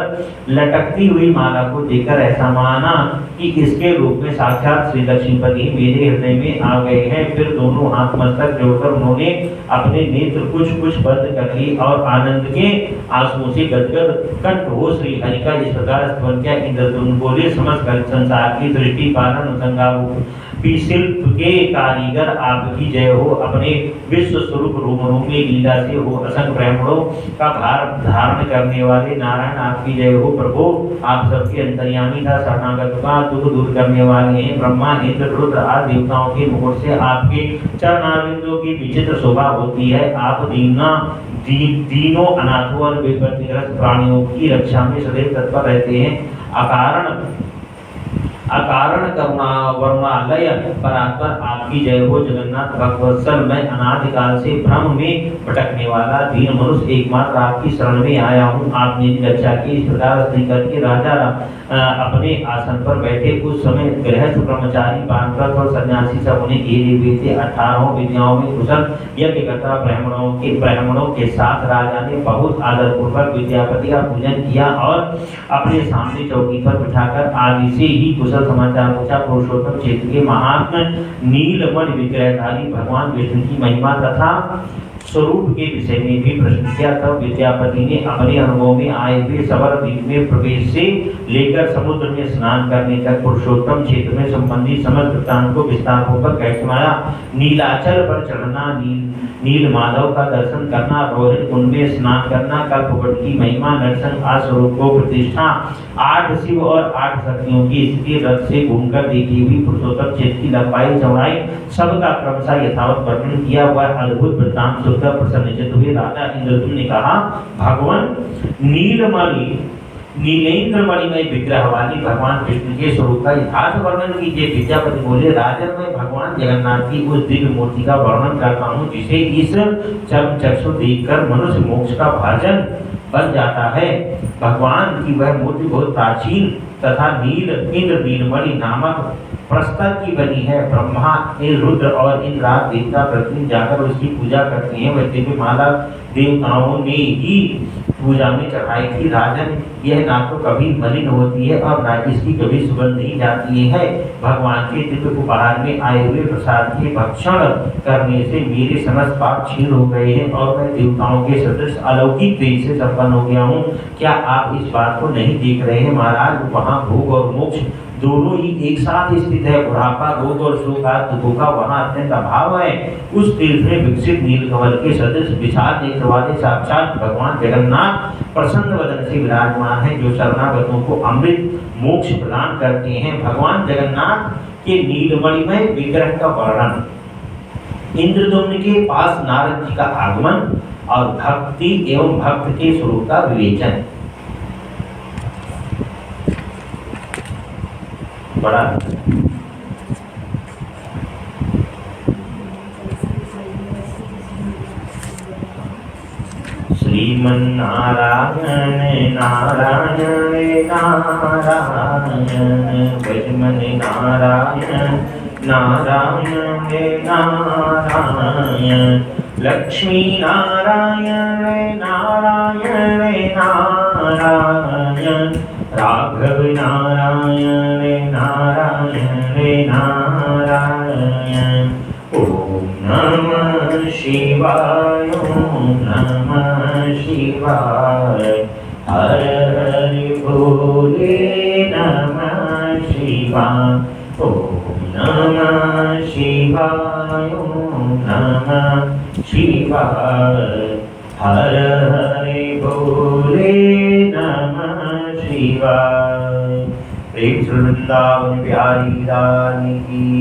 लटकती हुई माला को देखकर ऐसा माना कि इसके रूप में साक्षात श्री लक्ष्मीपति मेरे हृदय में आ गए हैं। फिर दोनों हाथ मस्तक जोड़कर उन्होंने अपने नेत्र कुछ बंद कर ली और आनंद के आंसुओं से गदगद कंठ हो श्री हरि का इस प्रकार स्तवन किया। इंद्रदुम्न बोले समस्त संसार की दृष्टि पालन भी शिल्प के कारीगर आपकी जय हो। अपने विश्व स्वरूप रूपरूपी लीला से हो असंख्य ब्राह्मणों का भार धारण करने वाले नारायण आपकी जय हो। प्रभु आप सबके अंतर्यामी था, शरणागत का दुख दूर करने वाले हैं। ब्रह्मा इंद्र रुद्र आदि देवताओं के मुकुट से आपके चरणारविंदों की विचित्र शोभा होती है। आप दीनों अनाथों और विपत्तिग्रस्त प्राणियों की रक्षा में सदैव तत्पर रहते हैं। अकारण करुणा वरुणालय परात्पर आपकी जय हो। जगन्नाथ भक्तवत्सल मैं अनादिकाल से भ्रम में भटकने वाला दीन मनुष्य एकमात्र आपकी शरण में आया हूँ। आपने रक्षा की। इस प्रकार स्त्री करके राजा अपने आसन पर बैठे। उस समय गृहस्थ ब्रह्मचारी वानप्रस्थ और सन्यासी सब उन्हें घेरे हुए थे। 18 विद्याओं में कुशल यज्ञकर्ता ब्राह्मणों के साथ राजा ने बहुत आदरपूर्वक विद्यापति का पूजन किया और अपने सामने चौकी पर बिठाकर आदि से ही कुशल समाचार पूछा। पुरुषोत्तम क्षेत्र के महात्मा नीलमणि विग्रहधारी भगवान विष्णु की महिमा तथा स्वरूप के विषय में भी प्रश्न किया। तब विद्यापति ने अपने अनुभव में आए हुए सबर द्वीप में प्रवेश से लेकर समुद्र में स्नान करने तक पुरुषोत्तम क्षेत्र में संबंधित समस्त वृत्तांत को विस्तार पूर्वक कह सुनाया। नीलाचल पर चढ़ना, नील माधव का दर्शन करना, रोहित कुंड में स्नान करना, कल्पवट की महिमा, नरसिंह आदि स्वरूप को प्रतिष्ठा, 8 शिव और 8 शक्तियों की स्थिति रथ से घूमकर देखी हुई पुरुषोत्तम क्षेत्र की लंबाई चौड़ाई सबका क्रमशः यथावत वर्णन किया। वह अद्भुत वृत्तांत सुनकर प्रसन्नचित्त हुए राजा इंद्रद्युम्न ने कहा, भगवान नीलेंद्रमणिमय विग्रह वाली भगवान विष्णु के स्वरूप का यथार्थ वर्णन कीजिए। विद्यापति बोले, राजन मैं भगवान जगन्नाथ की उस दिव्य मूर्ति का वर्णन करता हूँ जिसे इस चर्म चक्षु देखकर मनुष्य मोक्ष का भाजन बन जाता है। भगवान की वह मूर्ति बहुत प्राचीन तथा नीलमणि नामक प्रस्तर की बनी है। ब्रह्मा, रुद्र और इंद्र देवता प्रतिदिन जाकर उसकी पूजा करते हैं। वह दिव्य माला देवताओं ने ही पूजा में चढ़ाई थी। राजन, यह ना तो कभी मलिन होती है और ना इसकी कभी सुगंध नहीं जाती है। भगवान के दिव्य उपहार में आए हुए प्रसाद के भक्षण करने से मेरे समस्त पाप क्षीण हो गए हैं और मैं देवताओं के सदृश अलौकिक तेज से संपन्न हो गया हूँ। क्या आप इस बात को नहीं देख रहे हैं महाराज? वहाँ भोग और मोक्ष दोनों ही एक साथ स्थित है। बुढ़ापा, रोग और शोक आदि दुखों का वहाँ अत्यंत अभाव है। उस तीर्थ में विकसित नीलकमल के सदृश विशाल नेत्र वाले साक्षात भगवान जगन्नाथ प्रसन्न वदन से विराजमान है, जो शरणागतों को अमृत मोक्ष प्रदान करते हैं। भगवान जगन्नाथ के नीलमणिमय विग्रह का वर्णन, इंद्रद्युम्न के पास नारद जी का आगमन और भक्ति एवं भक्त के स्वरूप का विवेचन। बड़ा श्रीमन्नारायण नारायण नारायण भजमन नारायण नारायण नारायण लक्ष्मी नारायण नारायण नारायण राघव नारायण नारायण नारायण। ओम नमः शिवाय, ओम नमः शिवाय। हर हर भोले नमः शिवाय। ओम नमः शिवाय, ओम नमः शिवाय। हर हर भोले नमः शिवाय। प्रेम वृंदावन बिहारी रानी की।